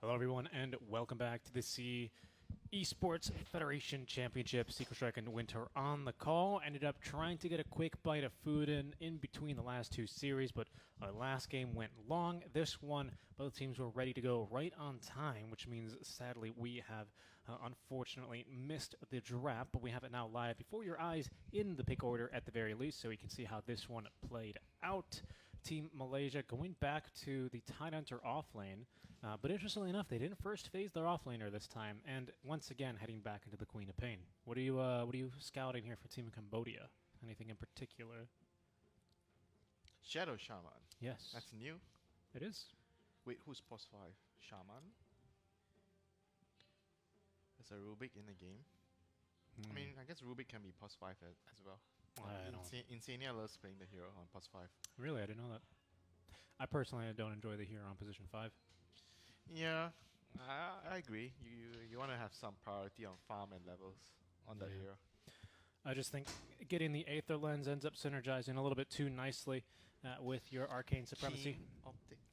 Hello, everyone, and welcome back to the SEAEF Federation Championship. Secret Strike and Winter on the call. Ended up trying to get a quick bite of food in between the last two series, but our last game went long. This one, both teams were ready to go right on time, which means, sadly, we have unfortunately missed the draft, but we have it now live before your eyes in the pick order at the very least, so we can see how this one played out. Team Malaysia going back to the Tidehunter off lane, but interestingly enough, they didn't first phase their off laner this time, and once again heading back into the Queen of Pain. What are you scouting here for Team Cambodia? Anything in particular? Shadow Shaman. Yes, That's new. it is. Wait, who's post 5? Shaman? There's a Rubik in the game. I mean, I guess Rubik can be post 5 as well. Insania loves playing the hero on post 5. Really, I didn't know that. I personally don't enjoy the hero on position 5. Yeah, I agree. You want to have some priority on farm and levels on the hero. I just think getting the Aether Lens ends up synergizing a little bit too nicely with your Arcane Supremacy.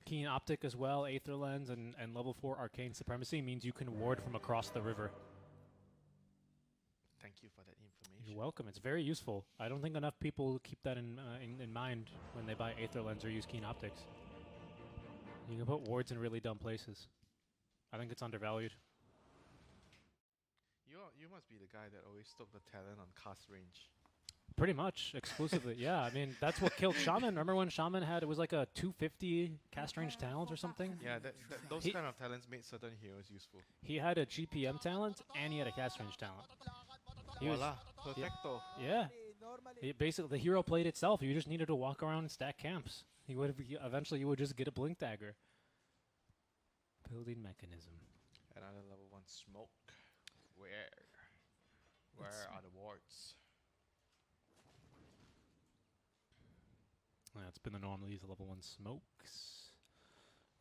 Keen Optic as well, Aether Lens, and level 4 Arcane Supremacy means you can ward from across the river. Thank you for that information. You're welcome. It's very useful. I don't think enough people keep that in mind when they buy Aether Lens or use Keen Optics. You can put wards in really dumb places. I think it's undervalued. You must be the guy that always took the talent on cast range. Pretty much, exclusively. Yeah, I mean, that's what killed Shaman. Remember when Shaman had, it was like a 250 cast range talent or something? Yeah, those kind of talents made certain heroes useful. He had a GPM talent, and he had a cast range talent. He Voila, perfecto. Yeah. Basically, the hero played itself. You just needed to walk around and stack camps. Eventually, you would just get a Blink Dagger. Building mechanism. Another level 1 smoke. Where are the wards? That's been the norm. These level 1 smokes.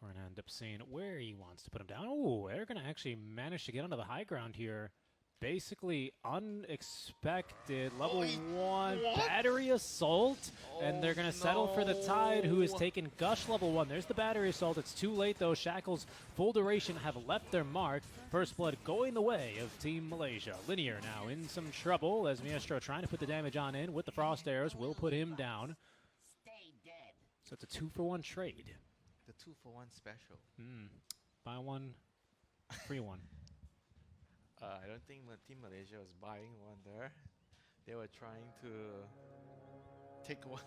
We're going to end up seeing where he wants to put him down. Oh, they're going to actually manage to get onto the high ground here. Basically unexpected. Level 1 battery assault. And they're going to settle for the Tide, who has taken Gush level 1. There's the battery assault. It's too late, though. Shackles, full duration, have left their mark. First blood going the way of Team Malaysia. Linear now in some trouble as Maestro trying to put the damage on in with the Frost Arrows. Will put him down. So it's a 2-for-1 trade. The 2-for-1 special. Buy one, free one. I don't think Team Malaysia was buying one there. They were trying to take one.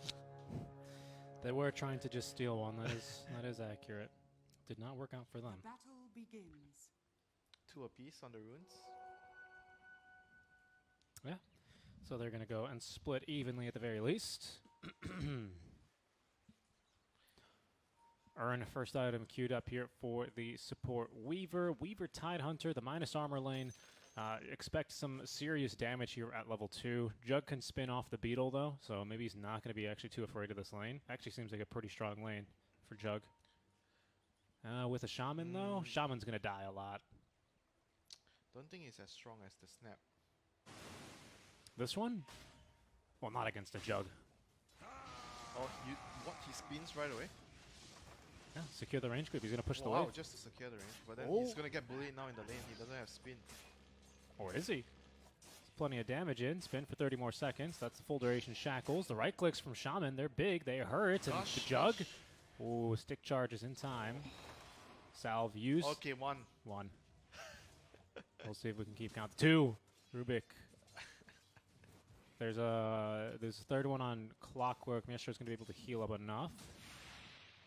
They were trying to just steal one. That is accurate. Did not work out for them. The battle begins. 2 apiece on the runes. Yeah. So they're going to go and split evenly at the very least. Earn first item queued up here for the support Weaver. Weaver Tidehunter, the minus armor lane. Expect some serious damage here at level 2. Jug can spin off the Beetle, though, so maybe he's not going to be actually too afraid of this lane. Actually seems like a pretty strong lane for Jug. With a Shaman, though, Shaman's going to die a lot. Don't think it's as strong as the Snap. This one? Well, not against a Jug. Oh, what? He spins right away? Yeah, secure the range group. He's going to push the wave. wave. Just to secure the range. But then he's going to get bullied now in the lane. He doesn't have spin. Or is he? Plenty of damage in. Spin for 30 more seconds. That's the full duration Shackles. The right clicks from Shaman. They're big. They hurt. And the Jug. Ooh, stick charges in time. Salve used. Okay, 1. We'll see if we can keep count. 2. Rubik. There's a third one on Clockwork. Maestro's going to be able to heal up enough.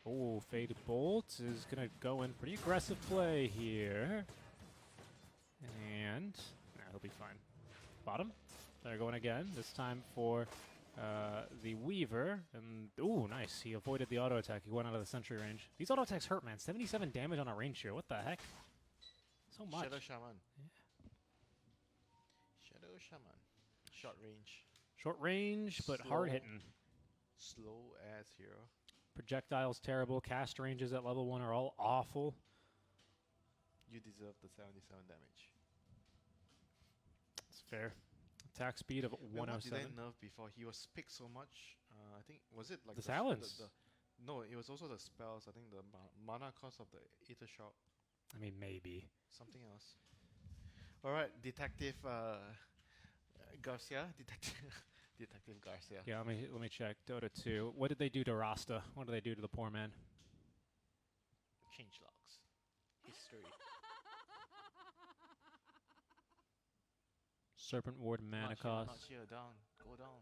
Oh, Faded Bolt is going to go in pretty aggressive play here. And he'll be fine. Bottom. They're going again. This time for the Weaver. And ooh, nice. He avoided the auto attack. He went out of the sentry range. These auto attacks hurt, man. 77 damage on a range here. What the heck? So much. Shadow Shaman. Yeah. Shadow Shaman. Short range. Short range, but hard hitting. Slow as hero. Projectiles terrible. Cast ranges at level 1 are all awful. You deserve the 77 damage. It's fair. Attack speed of 107. What did I nerf before? He was picked so much. I think, was it like the silence? No, it was also the spells. I think the mana cost of the Aether Shock. I mean, maybe. Something else. All right, Detective Garcia. Detective Garcia. Yeah, let me check. Dota 2. What did they do to Rasta? What did they do to the poor man? Change logs. History. Serpent Ward Manacos. Not here. Down. Go down.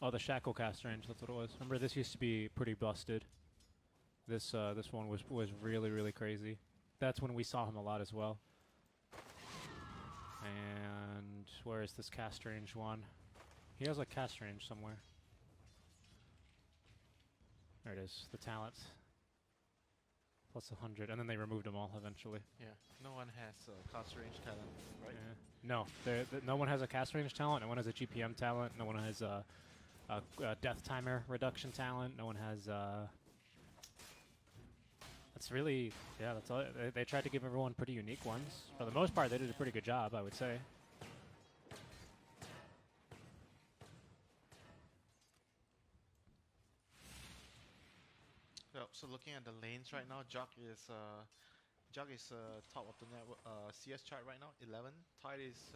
Oh, the Shackle cast range. That's what it was. Remember, this used to be pretty busted. This one was really crazy. That's when we saw him a lot as well. And where is this cast range one? He has a cast range somewhere. There it is. The talent. Plus 100, and then they removed them all eventually. Yeah, no one has cast range talent, right? Yeah. No, no one has a cast range talent. No one has a GPM talent. No one has a death timer reduction talent. No one has. That's really, yeah. That's all. They tried to give everyone pretty unique ones. For the most part, they did a pretty good job, I would say. So looking at the lanes right now, Jug is top of the network CS chart right now, 11. Tide is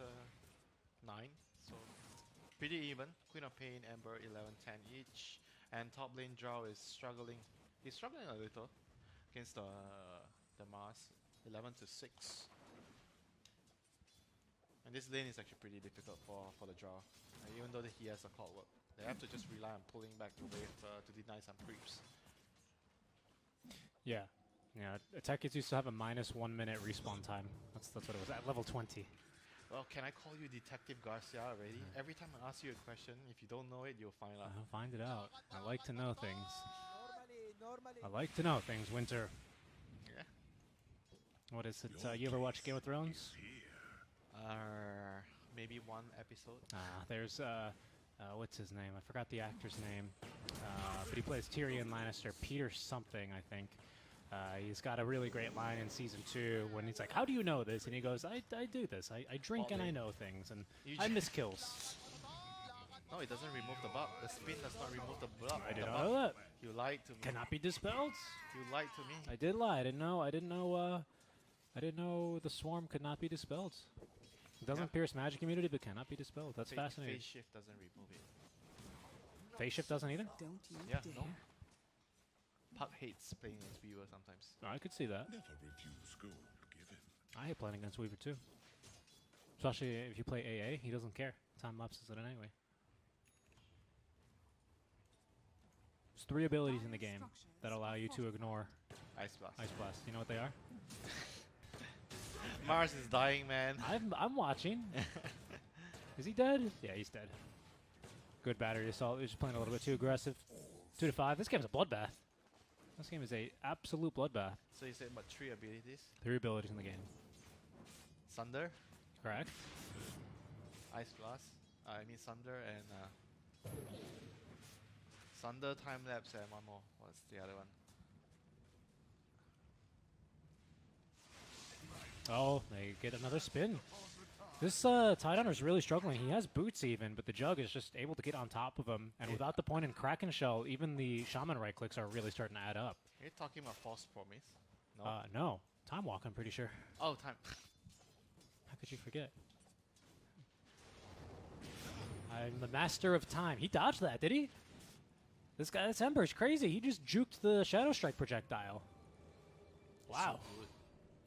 9, so pretty even. Queen of Pain, Ember 11, 10 each, and top lane Drow is struggling. He's struggling a little against the Mars, 11 to 6. And this lane is actually pretty difficult for the Drow, even though he has a clockwork. They have to just rely on pulling back the wave to deny some creeps. Yeah. Yeah, attackers used to have a -1 minute respawn time. That's what it was at level 20. Well, can I call you Detective Garcia already? Every time I ask you a question, if you don't know it, you'll find out. I'll find it out. I like to know things. I like to know things, Winter. Yeah. What is it? You ever watch Game of Thrones? Maybe one episode. There's what's his name? I forgot the actor's name. But he plays Tyrion Lannister. Peter something, I think. He's got a really great line in season 2 when he's like, "How do you know this?" And he goes, "I do this. I drink and I know things, and I miss kills." No, it doesn't remove the bug. The spin does not remove the bug. I did not know that. You lied to me. Cannot be dispelled. You lied to me. I did lie. I didn't know. I didn't know the swarm could not be dispelled. It doesn't pierce magic immunity, but cannot be dispelled. That's fascinating. Phase shift doesn't remove it. Phase shift doesn't either? Don't you Yeah, dare. no. Puck hates playing against Weaver sometimes. Oh, I could see that. Never refuse gold given. I hate playing against Weaver too. Especially if you play AA, he doesn't care. Time lapses it anyway. There's 3 abilities in the game that allow you to ignore Ice Blast. Ice Blast. You know what they are? Mars is dying, man. I'm watching. Is he dead? Yeah, he's dead. Good battery assault. He's just playing a little bit too aggressive. 2 to 5. This game's a bloodbath. This game is a absolute bloodbath. So you said about 3 abilities? 3 abilities in the game. Thunder, Correct? Ice Blast. I mean Thunder and Thunder, Time Lapse, and one more. What's the other one? Oh, they get another spin. This Tidehunter is really struggling. He has boots even, but the Jug is just able to get on top of him. And without the point in Kraken Shell, even the Shaman right clicks are really starting to add up. Are you talking about False Promise? No. No. Time Walk, I'm pretty sure. Oh, Time. How could you forget? I'm the master of time. He dodged that, did he? This Ember is crazy. He just juked the Shadow Strike projectile. Wow. So good.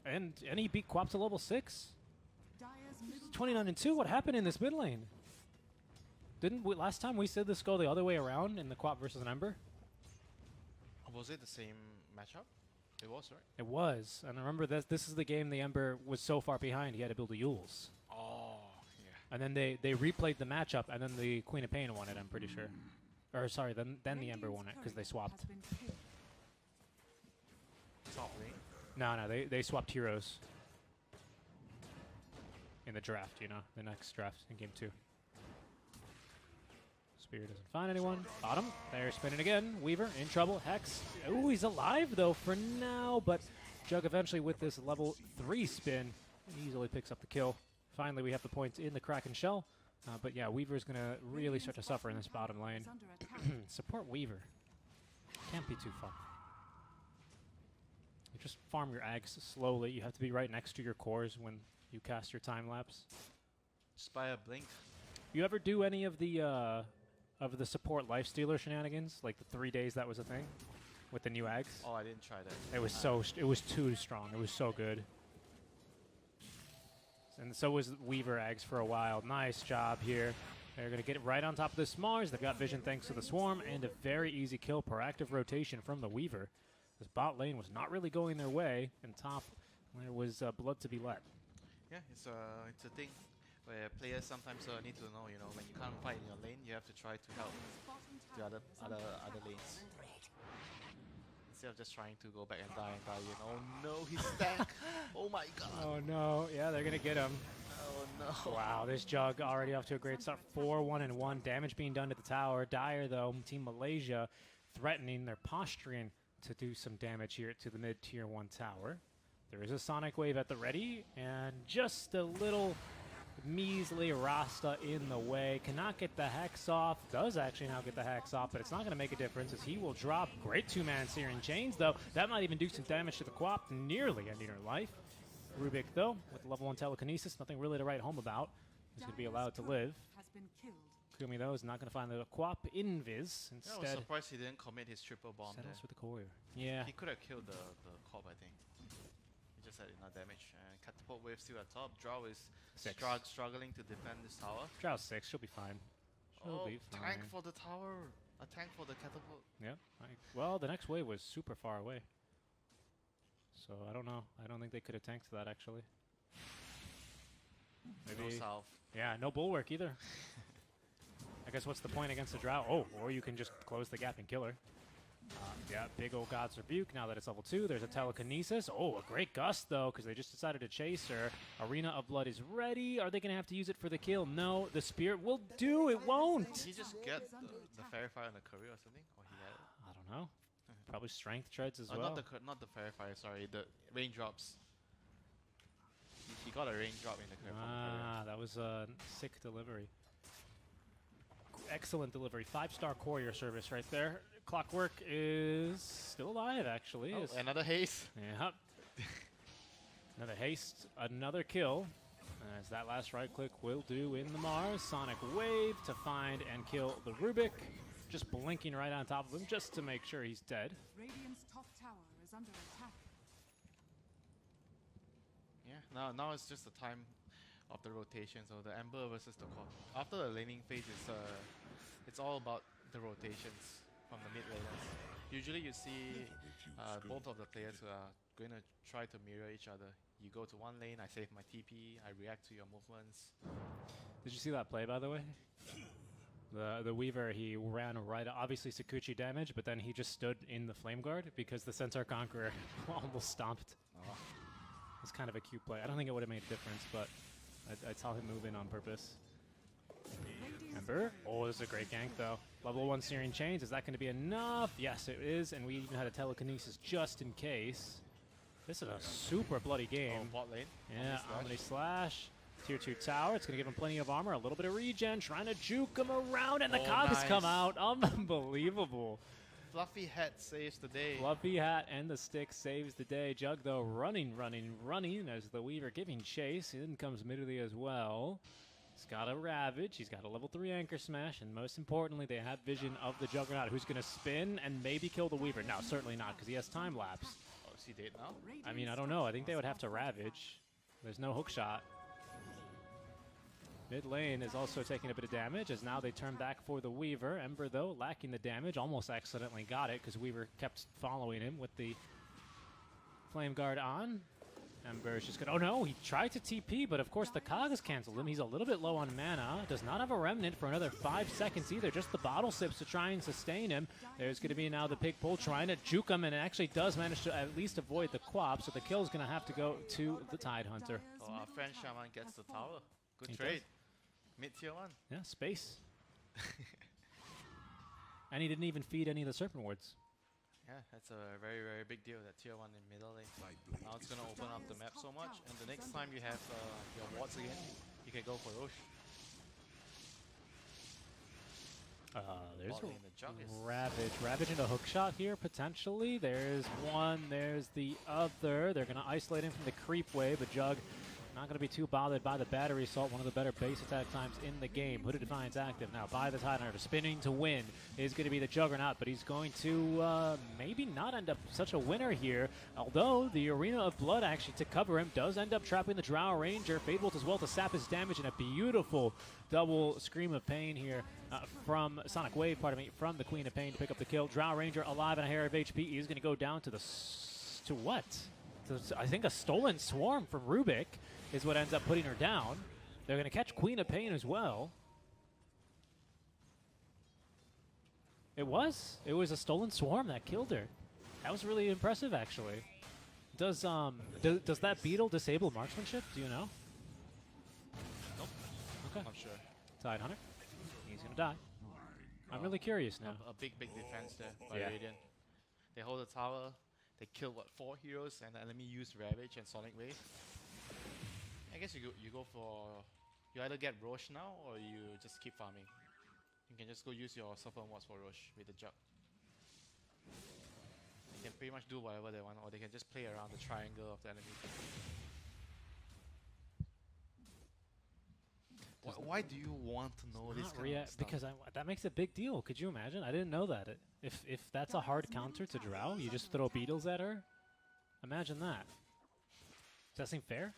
And he beat Quap to level 6. 29-2. What happened in this mid lane? Didn't we, last time we said this go the other way around in the Quap versus an Ember? Was it the same matchup? It was, right? It was. And I remember this is the game the Ember was so far behind he had to build a Yules. Oh, yeah. And then they replayed the matchup, and then the Queen of Pain won it, I'm pretty sure. Or sorry, then the Ember won it because they swapped. Top lane. No, they swapped heroes in the draft, you know, the next draft in game 2. Spear doesn't find anyone. Bottom, they're spinning again. Weaver in trouble. Hex. Oh, he's alive though for now, but Jug eventually with this level 3 spin easily picks up the kill. Finally, we have the points in the Kraken Shell. But yeah, Weaver's going to really start to suffer in this bottom lane. Support Weaver. Can't be too fun. just farm your eggs slowly. You have to be right next to your cores when you cast your time lapse. Just buy a blink. You ever do any of the support lifestealer shenanigans, like the 3 days that was a thing with the new eggs? Oh, I didn't try that. It was it was too strong. It was so good. And so was Weaver eggs for a while. Nice job here. They're going to get right on top of this Mars. They've got vision thanks to the Swarm, and a very easy kill per active rotation from the Weaver. This bot lane was not really going their way, and top there was blood to be let. Yeah, it's a thing where players sometimes need to know, when you can't fight in your lane, you have to try to help the other lanes. Instead of just trying to go back and die. Oh no, he's tank! Oh my god! Oh no, yeah, they're gonna get him. Oh no! Wow, this Jug already off to a great start. 4-1-1, damage being done to the tower. Dire though, Team Malaysia threatening, they're posturing to do some damage here to the mid-tier 1 tower. There is a Sonic Wave at the ready, and just a little measly Rasta in the way. Cannot get the Hex off. Does actually now get the Hex off, but it's not going to make a difference as he will drop. Great two-man Searing Chains, though. That might even do some damage to the Quap, nearly ending her life. Rubik, though, with level 1 telekinesis, nothing really to write home about. He's going to be allowed to live. Kumi, though, is not going to find the Quap Invis. Instead, I was surprised he didn't commit his triple bomb there. With the courier. Yeah. He could have killed the Quap, I think. He just had enough damage. And Catapult Wave still at top. Drow is struggling to defend this tower. Drow 6, she'll be fine. She'll be fine. Tank for the tower. A tank for the Catapult. Yeah. Well, the next wave was super far away. So, I don't know. I don't think they could have tanked that, actually. Maybe. No South. Yeah, no Bulwark either. I guess what's the point against the Drow? Oh, or you can just close the gap and kill her. Yeah, big old God's Rebuke. Now that it's level 2, there's a Telekinesis. Oh, a great Gust, though, because they just decided to chase her. Arena of Blood is ready. Are they going to have to use it for the kill? No, the Spirit will do. It won't. Did he just get the Fairy Fire on the courier or something? Or he had it? I don't know. Probably Strength Treads as well. Not the Fairy Fire, sorry. The Raindrops. He got a Raindrop in the courier. That was a sick delivery. Excellent delivery. 5-star courier service right there. Clockwork is still alive, actually. Oh, another haste. Yep. Another haste, another kill. As that last right click will do in the Mars. Sonic Wave to find and kill the Rubik. Just blinking right on top of him just to make sure he's dead. Radiant's top tower is under attack. Yeah, now it's just the time of the rotation. So the Ember versus the Core. After the laning phase, it's all about the rotations from the mid laners. Usually you see both of the players who are going to try to mirror each other. You go to one lane, I save my TP, I react to your movements. Did you see that play, by the way? The Weaver, he ran right, obviously Sakuchi damage, but then he just stood in the Flame Guard because the Centaur Conqueror almost stomped. Oh. It's kind of a cute play. I don't think it would have made a difference, but I saw him move in on purpose. Ember. Oh, this is a great gank, though. Level 1 Searing Chains. Is that going to be enough? Yes, it is. And we even had a Telekinesis just in case. This is a super bloody game. Oh, bot lane. Yeah, Omni Slash. Tier 2 tower. It's going to give him plenty of armor. A little bit of regen. Trying to juke him around. And the cogs come out. Unbelievable. Fluffy Hat saves the day. Fluffy Hat and the stick saves the day. Jug, though, running as the Weaver giving chase. In comes Midley as well. He's got a Ravage, he's got a level 3 Anchor Smash, and most importantly, they have vision of the Juggernaut, who's going to spin and maybe kill the Weaver. No, certainly not, because he has time lapse. Oh, is he dead now? I mean, I don't know. I think they would have to Ravage. There's no hook shot. Mid lane is also taking a bit of damage, as now they turn back for the Weaver. Ember, though, lacking the damage, almost accidentally got it, because Weaver kept following him with the Flame Guard on. Ember is just going to... Oh, no, he tried to TP, but of course the Cogs canceled him. He's a little bit low on mana. Does not have a Remnant for another 5 seconds either. Just the bottle sips to try and sustain him. There's going to be now the Pig Pull trying to juke him, and it actually does manage to at least avoid the Quap, so the kill is going to have to go to the Tide Hunter. Oh, our friend Shaman gets the tower. Good trade. Mid-tier 1. Yeah, space. And he didn't even feed any of the Serpent Wards. Yeah, that's a very, very big deal, that tier 1 in middle lane. Now it's going to open up the map so much, and the next time you have your wards again, you can go for Roche. There's Bot lane, the Jug is a Ravage. Ravage into hook shot here, potentially. There's one, there's the other. They're going to isolate him from the creep wave, but Jug not going to be too bothered by the battery assault, one of the better base attack times in the game. Hooded Defiance active now by the Tidehunter. Spinning to win is going to be the Juggernaut, but he's going to maybe not end up such a winner here. Although the Arena of Blood actually to cover him does end up trapping the Drow Ranger. Fadebolt as well to sap his damage, and a beautiful double Scream of Pain here from Sonic Wave, from the Queen of Pain to pick up the kill. Drow Ranger alive and a hair of HP. He's going to go down to to what? I think a stolen swarm from Rubik is what ends up putting her down. They're going to catch Queen of Pain as well. It was a stolen swarm that killed her. That was really impressive, actually. Does that beetle disable marksmanship? Do you know? Nope. Okay. Not sure. Tidehunter. He's going to die. I'm really curious now. A big defense there by Yeah. Radiant. They hold the tower. They kill, what, 4 heroes, and the enemy use Ravage and Sonic Wave. I guess you go for... You either get Roche now, or you just keep farming. You can just go use your Suffer Mods for Roche with the Jug. They can pretty much do whatever they want, or they can just play around the triangle of the enemy. Why do you want to know this kind of stuff? Because that makes a big deal. Could you imagine? I didn't know that. If that's a hard counter to Drow, you just throw beetles at her? Imagine that. Does that seem fair?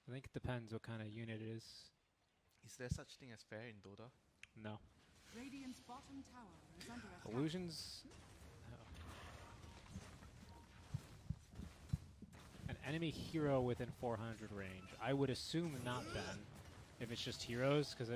I think it depends what kind of unit it is. Is there such thing as fair in Dota? No. Radiant's bottom tower is under attack. Illusions. An enemy hero within 400 range. I would assume not then, if it's just heroes, because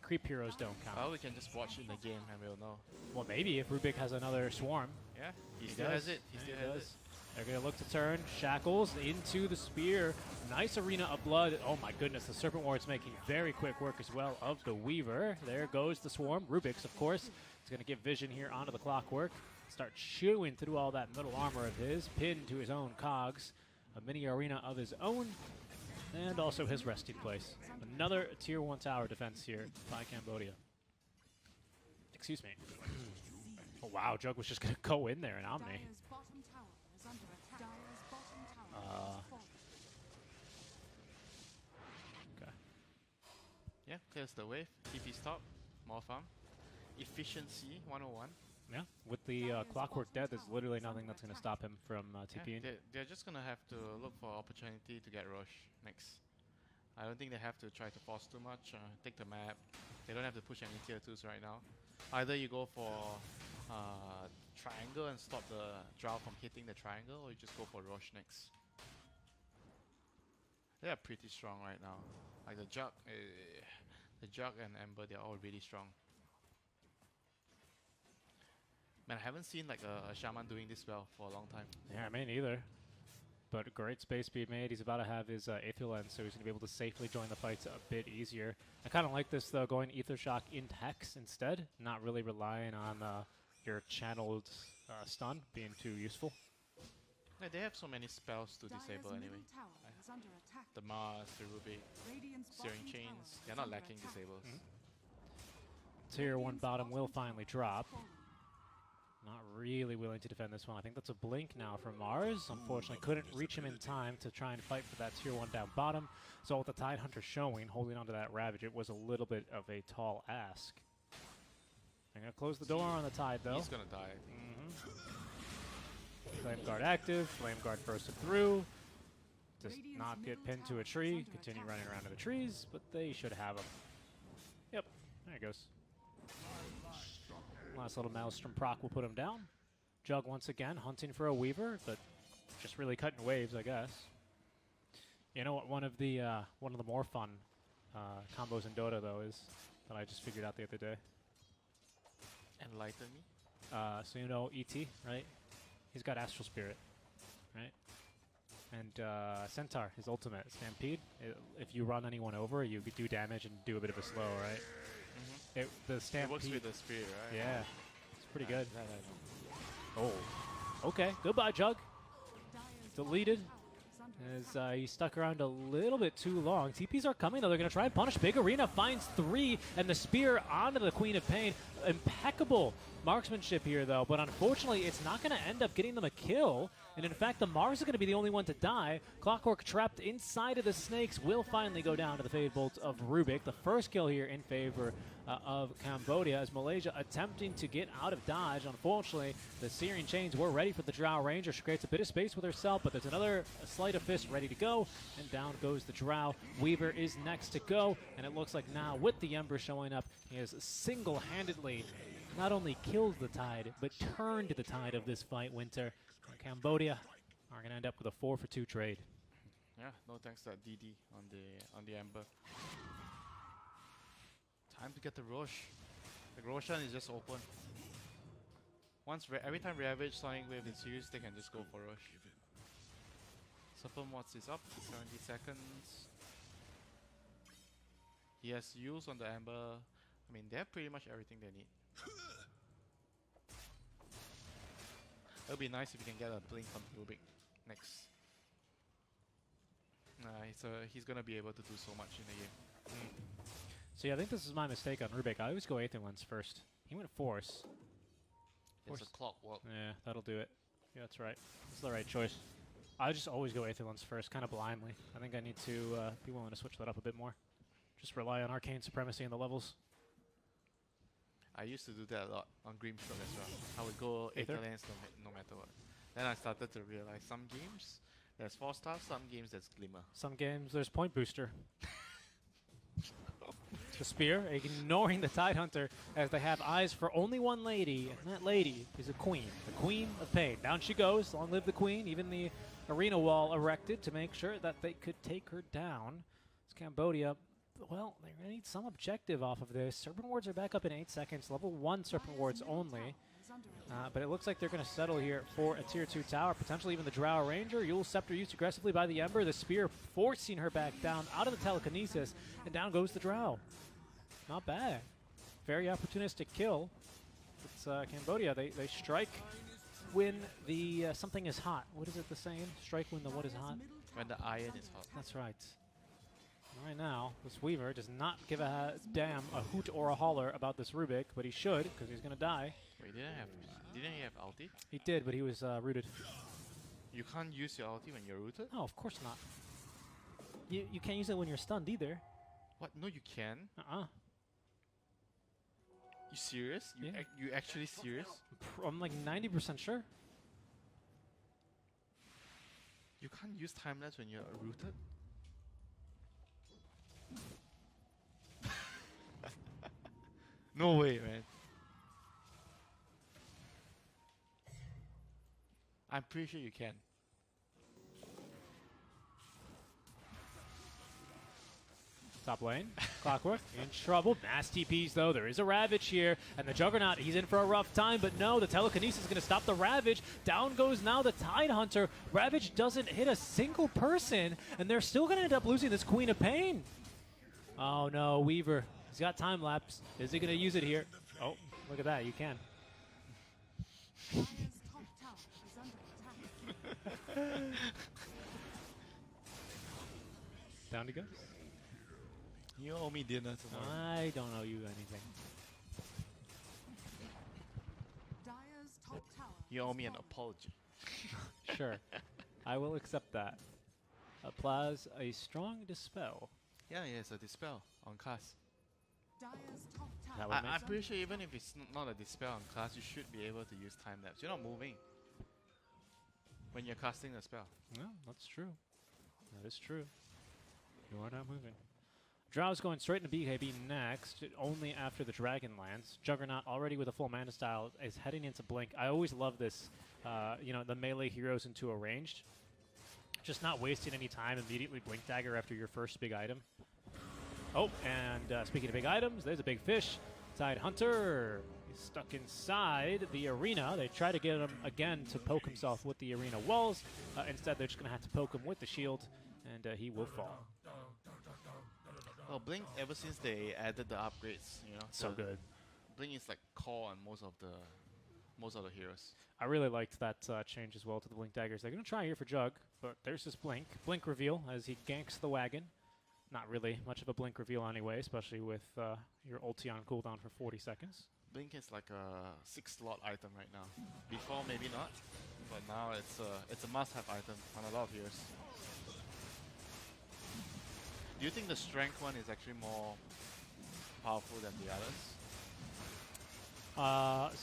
creep heroes don't count. Well, we can just watch in the game and we'll know. Well, maybe if Rubik has another swarm. Yeah, he still has it. He still has it. They're going to look to turn. Shackles into the spear. Nice Arena of Blood. Oh my goodness, the Serpent Ward's making very quick work as well of the Weaver. There goes the swarm. Rubik's, of course, is going to give vision here onto the Clockwork. Start chewing through all that middle armor of his. Pinned to his own cogs. A mini arena of his own. And also his resting place. Another tier 1 tower defense here by Cambodia. Excuse me. Oh wow, Jug was just going to go in there and Omni. Dire's bottom tower is under attack. Dire's bottom tower is falling. Okay. Yeah, clears the wave. TP stop. More farm. Efficiency 101. Yeah, with the Clockwork dead, there's literally nothing that's going to stop him from TPing. Yeah, they're just going to have to look for opportunity to get Roche next. I don't think they have to try to force too much. Take the map. They don't have to push any tier 2s right now. Either you go for triangle and stop the Drow from hitting the triangle, or you just go for Roche next. They are pretty strong right now. Like the Jug and Ember, they're all really strong. Man, I haven't seen like a Shaman doing this well for a long time. Yeah, me neither. But great space being made. He's about to have his Aether Lens, so he's going to be able to safely join the fights a bit easier. I kind of like this, though, going Aether Shock into Hex instead, not really relying on your channeled stun being too useful. Yeah, they have so many spells to Dire's disable anyway. middle tower is under attack. The Mars, the Ruby, Radiant's Searing bottom Chains, tower they're is not under lacking attack. disables. Tier 1 Radiant's bottom will tower finally drop. is falling. Not really willing to defend this one. I think that's a blink now from Mars. Unfortunately, couldn't reach him in time to try and fight for that tier 1 down bottom. So with the Tidehunter showing, holding onto that Ravage, it was a little bit of a tall ask. I'm going to close the door on the Tide, though. He's gonna die. Flame Guard active. Flame Guard bursted through. Does Radiant's not get middle pinned to tower a is tree. under Continue attack. running around in the trees, but they should have him. Yep, there he goes. Last little Maelstrom proc will put him down. Jug once again hunting for a Weaver, but just really cutting waves, I guess. You know what? One of the more fun combos in Dota though is that I just figured out the other day. Enlighten me. So you know ET, right? He's got Astral Spirit, right? And Centaur, his ultimate, Stampede. If you run anyone over, you could do damage and do a bit of a slow, right? The It Stampede. works with the spear, right? Yeah, it's pretty good. That I know. Oh, okay. Goodbye, Jug. Dire's Deleted. bottom tower is under as he stuck around a little bit too long. TPs are coming, though. They're going to try and punish. Big Arena finds 3, and the spear onto the Queen of Pain. Impeccable marksmanship here, though, but unfortunately, it's not going to end up getting them a kill. And in fact, the Mars is going to be the only one to die. Clockwork trapped inside of the snakes will finally go down to the Fade Bolt of Rubik. The first kill here in favor of Cambodia as Malaysia attempting to get out of dodge. Unfortunately, the Searing Chains were ready for the Drow Ranger. She creates a bit of space with herself, but there's another Sleight of Fist ready to go, and down goes the Drow. Weaver is next to go, and it looks like now with the Ember showing up, he has single-handedly not only killed the tide, but turned the tide of this fight, Winter. Cambodia are going to end up with a 4-for-2 trade. Yeah, no thanks to that DD on the Ember. Time to get the Rosh. The Roshan is just open. Every time Ravage Sonic Wave is used, they can just go for Rosh. Super Mods is up, 70 seconds. He has use on the Ember. I mean, they have pretty much everything they need. It'll be nice if you can get a blink on Rubik next. He's gonna be able to do so much in the game. So yeah, I think this is my mistake on Rubik. I always go Aether Lens first. He went Force. It's a clockwork. Yeah, that'll do it. Yeah, that's right. That's the right choice. I just always go Aether Lens first, kind of blindly. I think I need to be willing to switch that up a bit more. Just rely on Arcane Supremacy in the levels. I used to do that a lot on Grimstroke as well. I would go Aether? Aether Lens no matter what. Then I started to realize some games there's 4-star, some games there's Glimmer. Some games there's Point Booster. The Spear, ignoring the Tidehunter as they have eyes for only one lady, and that lady is a queen. The Queen of Pain. Down she goes. Long live the queen. Even the arena wall erected to make sure that they could take her down. It's Cambodia. Well, they're going to need some objective off of this. Serpent Wards are back up in 8 seconds. Level 1 Serpent Wards only. But it looks like they're going to settle here for a Tier 2 tower, potentially even the Drow Ranger. Yule Scepter used aggressively by the Ember. The Spear forcing her back down out of the Telekinesis, and down goes the Drow. Not bad. Very opportunistic kill. It's Cambodia. They strike when the something is hot. What is it the saying? Strike when the what is hot? When the iron is hot. That's right. Right now, this Weaver does not give a damn, a hoot or a holler about this Rubik, but he should, because he's going to die. Wait, didn't he have ulti? He did, but he was rooted. You can't use your ulti when you're rooted? No, of course not. You can't use it when you're stunned either. What? No, you can. You serious? Yeah. You actually serious? I'm like 90% sure. You can't use time-lapse when you're rooted? No way, man. I'm pretty sure you can. Top lane, Clockwork in trouble. Mass TPs though. There is a Ravage here, and the Juggernaut, he's in for a rough time, but no, the Telekinesis is going to stop the Ravage. Down goes now the Tidehunter. Ravage doesn't hit a single person, and they're still going to end up losing this Queen of Pain. Oh no, Weaver. He's got time lapse. Is he going to use it here? Oh, look at that. You can. Dire's top tower is under attack. Down he goes. You owe me dinner tomorrow. I don't owe you anything. Dire's top tower. You owe me an is falling. apology. Sure. I will accept that. Applies a strong dispel. Yeah, it's a dispel on class. Dire's top tower. That would make I'm sense. pretty sure even if it's not a dispel on class, you should be able to use time lapse. You're not moving when you're casting a spell. No, that's true. That is true. You are not moving. Drow's going straight into BKB next, only after the Dragon lands. Juggernaut already with a full mana style is heading into Blink. I always love this, the melee heroes into a ranged. Just not wasting any time, immediately Blink Dagger after your first big item. Oh, and speaking of big items, there's a big fish. Tidehunter is stuck inside the arena. They try to get him again to poke himself with the arena walls. Instead, they're just going to have to poke him with the shield, and he will fall. Well, Blink, ever since they added the upgrades, So good. Blink is like core on most of the heroes. I really liked that change as well to the Blink Daggers. They're going to try here for Jug. but there's his blink. Blink reveal as he ganks the wagon. Not really much of a blink reveal anyway, especially with your ulti on cooldown for 40 seconds. Blink is like a 6-slot item right now. Before maybe not, but now it's a must-have item on a lot of heroes. Do you think the strength one is actually more powerful than the others?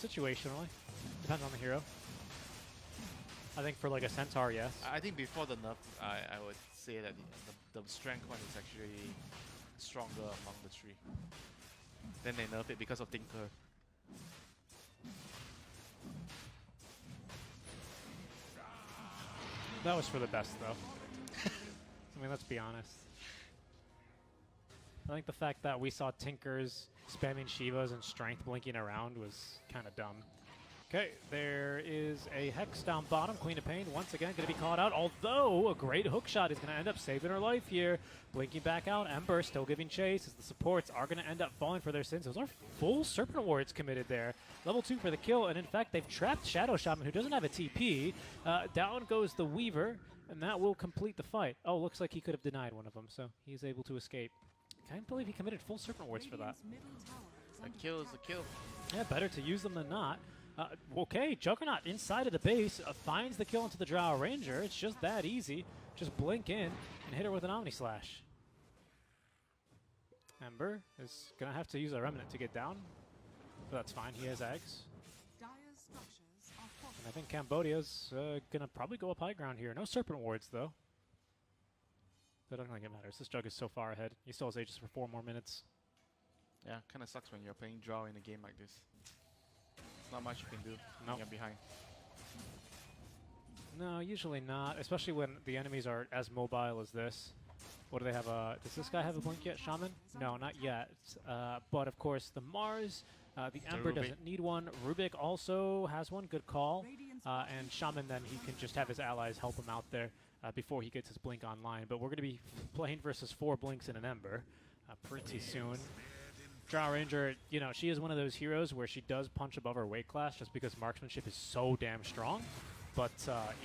Situationally. Depends on the hero. I think for like a centaur, yes. I think before the nerf, I would say that the strength one is actually stronger among the three. Then they nerf it because of Tinker. That was for the best, though. I mean, let's be honest. I think the fact that we saw Tinkers spamming Shivas and Strength blinking around was kind of dumb. Okay, there is a Hex down bottom. Queen of Pain once again going to be called out, although a great hook shot is going to end up saving her life here. Blinking back out, Ember still giving chase as the supports are going to end up falling for their sins. Those are full Serpent Wards committed there. Level 2 for the kill, and in fact, they've trapped Shadow Shaman, who doesn't have a TP. Down goes the Weaver, and that will complete the fight. Oh, looks like he could have denied one of them, so he's able to escape. Can't believe he committed full Serpent Wards for that. A kill is a kill. Yeah, better to use them than not. Okay, Juggernaut inside of the base finds the kill into the Drow Ranger. It's just that easy. Just blink in and hit her with an Omni Slash. Ember is going to have to use a Remnant to get down. But that's fine, he has eggs. And I think Cambodia's going to probably go up high ground here. No Serpent Wards, though. But I don't think it matters. This Jug is so far ahead. He still has Aegis for 4 more minutes. Yeah, kind of sucks when you're playing Drow in a game like this. Not much you can do when you're behind. No, usually not, especially when the enemies are as mobile as this. What do they have? Does this guy have a blink yet, Shaman? No, not yet. But of course, the Mars, the Ember doesn't need one. Rubik also has one, good call. And Shaman, then he can just have his allies help him out there before he gets his blink online. But we're going to be playing versus 4 blinks in an Ember pretty soon. Drow Ranger, you know, she is one of those heroes where she does punch above her weight class just because marksmanship is so damn strong. But,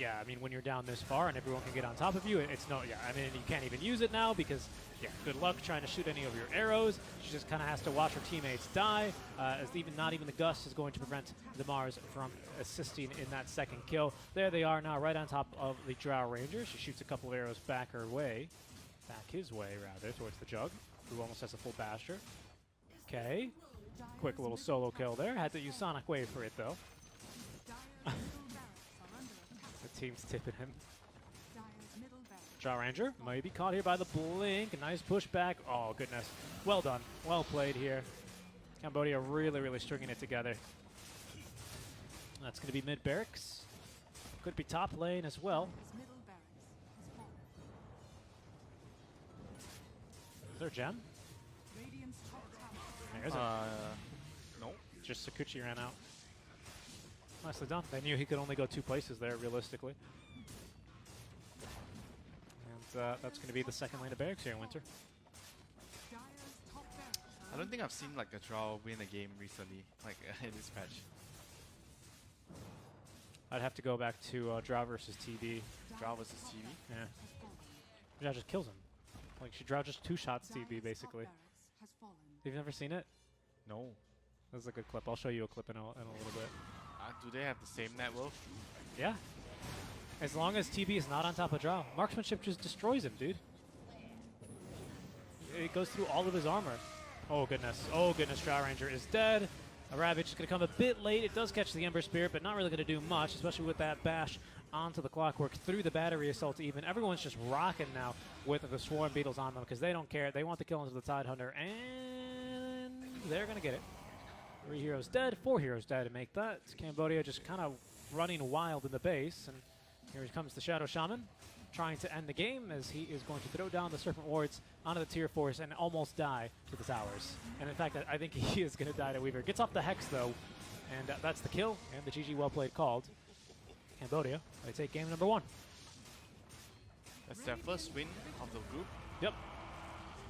yeah, I mean, when you're down this far and everyone can get on top of you, it's no, yeah, I mean, you can't even use it now because, yeah, good luck trying to shoot any of your arrows. She just kind of has to watch her teammates die, as not even the Gust is going to prevent the Mars from assisting in that second kill. There they are now right on top of the Drow Ranger. She shoots a couple of arrows back his way, rather, towards the Jug, who almost has a full Basher. Okay, quick little solo kill there. Had to use Sonic Wave for it, though. The team's tipping him. Drow Ranger might be caught here by the blink. Nice pushback. Oh, goodness. Well done. Well played here. Cambodia really, really stringing it together. That's going to be mid barracks. Could be top lane as well. Is there a gem? There's no. Just Sakuchi ran out. Nicely done. They knew he could only go 2 places there, realistically. And that's going to be the second lane of barracks here in Winter. I don't think I've seen like a Drow win a game recently, like in this patch. I'd have to go back to Drow versus TB. Drow versus TV? Yeah. Drow just kills him. Like, she Drow just 2 shots TB, basically. You've never seen it? No. This is a good clip. I'll show you a clip in a little bit. Do they have the same net worth? Yeah. As long as TB is not on top of Drow, marksmanship just destroys him, dude. It goes through all of his armor. Oh, goodness. Oh, goodness. Drow Ranger is dead. A Ravage is going to come a bit late. It does catch the Ember Spirit, but not really going to do much, especially with that bash onto the Clockwork through the Battery Assault even. Everyone's just rocking now with the Swarm Beetles on them because they don't care. They want the kill into the Tidehunter, and they're going to get it. 3 heroes dead, 4 heroes dead to make that. Cambodia just kind of running wild in the base, and here comes the Shadow Shaman, trying to end the game as he is going to throw down the Serpent Wards onto the Tier Force and almost die to the towers. And in fact, I think he is going to die to Weaver. Gets off the Hex, though, and that's the kill, and the GG well played called. Cambodia, they take game number 1. That's their first win of the group. Yep.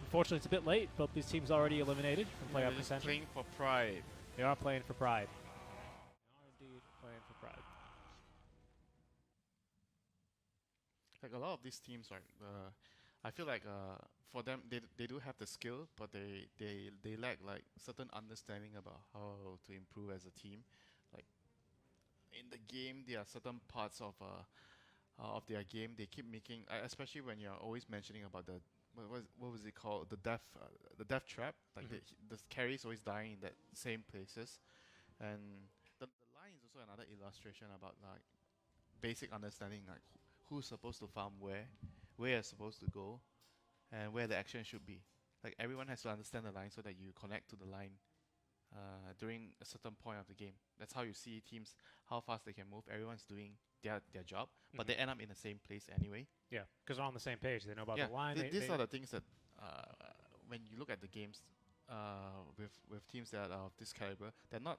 Unfortunately, it's a bit late. Both these teams already eliminated from playoff contention. Playing for pride. They are playing for pride. They are indeed playing for pride. like a lot of these teams, right? I feel like for them, they do have the skill, but they lack like certain understanding about how to improve as a team. Like in the game, there are certain parts of their game they keep making, especially when you're always mentioning about the what was it called, the death trap. Like the carry is always dying in that same places, and the line is also another illustration about like basic understanding, like who's supposed to farm where you're supposed to go, and where the action should be. Like everyone has to understand the line so that you connect to the line during a certain point of the game. That's how you see teams, how fast they can move. Everyone's doing their job, but they end up in the same place anyway. Yeah, because they're on the same page. They know about Yeah, the line. these are the things that when you look at the games with teams that are of this caliber, they're not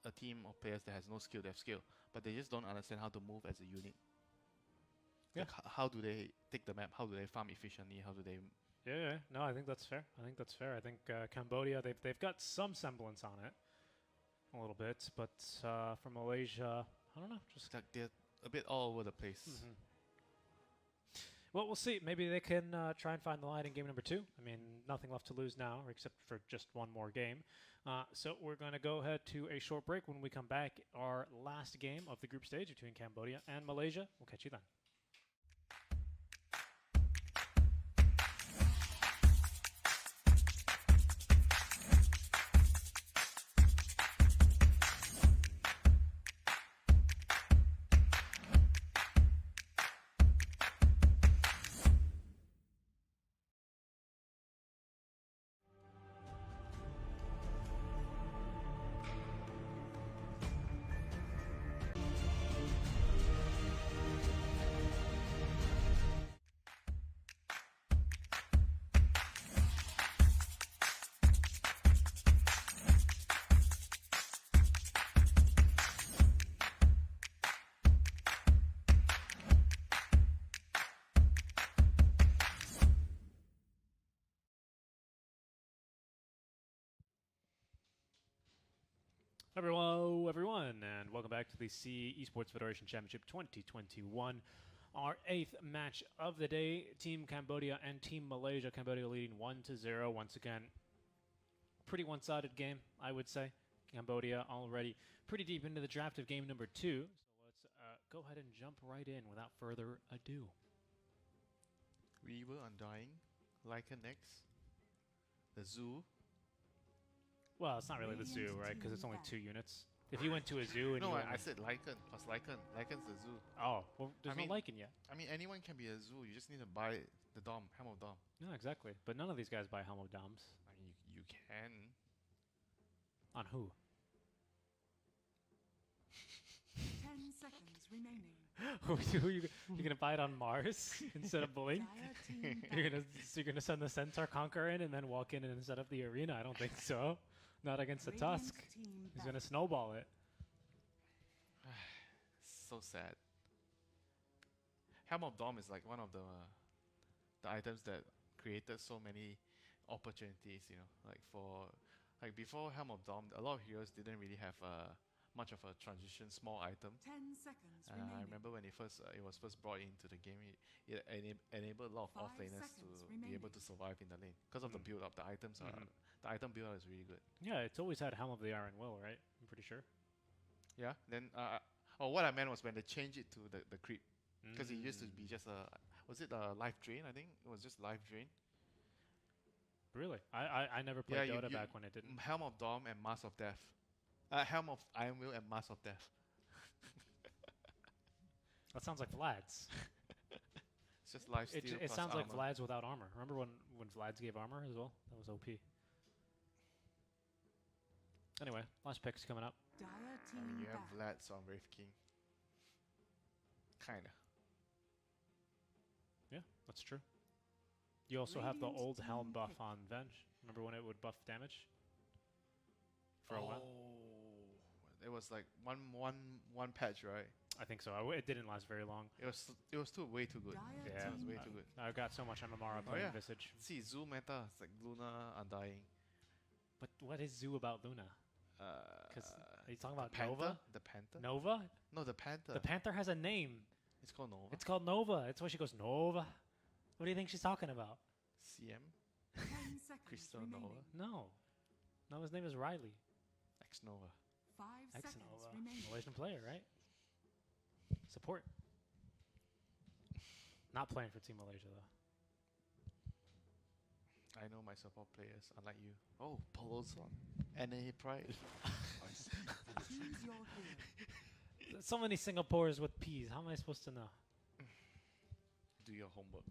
a team of players that has no skill. They have skill, but they just don't understand how to move as a unit. Yeah. Like how do they take the map? How do they farm efficiently? How do they? Yeah. No, I think that's fair. I think Cambodia, they've got some semblance on it, a little bit, but for Malaysia, I don't know. Just Like they're a bit all over the place. Well, we'll see. Maybe they can try and find the line in game number 2. I mean, nothing left to lose now, except for just one more game. So we're going to go ahead to a short break. When we come back, our last game of the group stage between Cambodia and Malaysia. We'll catch you then. Hello, everyone, and welcome back to the SEAEF Federation Championship 2021. Our 8th match of the day, Team Cambodia and Team Malaysia. Cambodia leading 1-0. Once again, pretty one-sided game, I would say. Cambodia already pretty deep into the draft of game number 2. So let's go ahead and jump right in without further ado. Weaver Undying, Lycan X, the Zoo. Well, it's not really the zoo, right? Because it's only 2 units. If you went to a zoo and No, you I said Lycan plus Lycan. Lycan's the Zoo. Oh, well, there's I mean- no Lycan yet. I mean, anyone can be a Zoo. You just need to buy the Dom, Helm of Dom. No, exactly. But none of these guys buy Helm of Doms. I mean, you can. On who? 10 seconds remaining. You're gonna buy it on Mars instead of Blink? Dire team You're gonna send the Centaur Conqueror in and then walk in and set up the arena? I don't think so. Not against the Radiant Tusk. team He's back. gonna snowball it. So sad. Helm of Dom is like one of the items that created so many opportunities. You know, like before Helm of Dom, a lot of heroes didn't really have much of a transition small item. 10 seconds I remaining. remember when it was first brought into the game, it enabled a lot of 5 offlaners to seconds be able remaining. to survive in the lane because of the build up. The items are the item build up is really good. Yeah, it's always had Helm of the Iron Will, right? I'm pretty sure. Yeah. Then what I meant was when they changed it to the creep, because it used to be just was it a life drain? I think it was just life drain. Really? I never played Yeah, Dota you- back when it didn't. Helm of Dom and Mask of Death. Helm of Iron Will and Mask of Death. That sounds like Vlad's. It's just life steal. It plus sounds like armor. Vlad's without armor. Remember when Vlad's gave armor as well? That was OP. Anyway, last pick's coming up. Dire I team mean, you have back. Vlad, so I'm Wraith King. Kinda. Yeah, that's true. You also have the Radiant old Helm team buff pick. on Venge. Remember when it would buff damage? For a while? It was like one patch, right? I think so. It didn't last very long. It was way too good. Dire Yeah. It was team way back. too good. I got so much MMR playing yeah. Visage. See, Zoo meta, it's like Luna Undying. But what is Zoo about Luna? Because are you talking about Panther? Nova? The Panther? Nova? No, the Panther. The Panther has a name. It's called Nova. It's called Nova. It's why she goes Nova. What do you think she's talking about? CM. 10 seconds Crystal remaining. Nova. No. No, his name is Riley. X Nova. 5 seconds Ex-Nova. remaining. Malaysian player, right? Support. Not playing for Team Malaysia, though. I know my support players, unlike you. Oh, Polo's on. NA Pride. Choose your hero. So many Singapore's with P's. How am I supposed to know? Do your homework.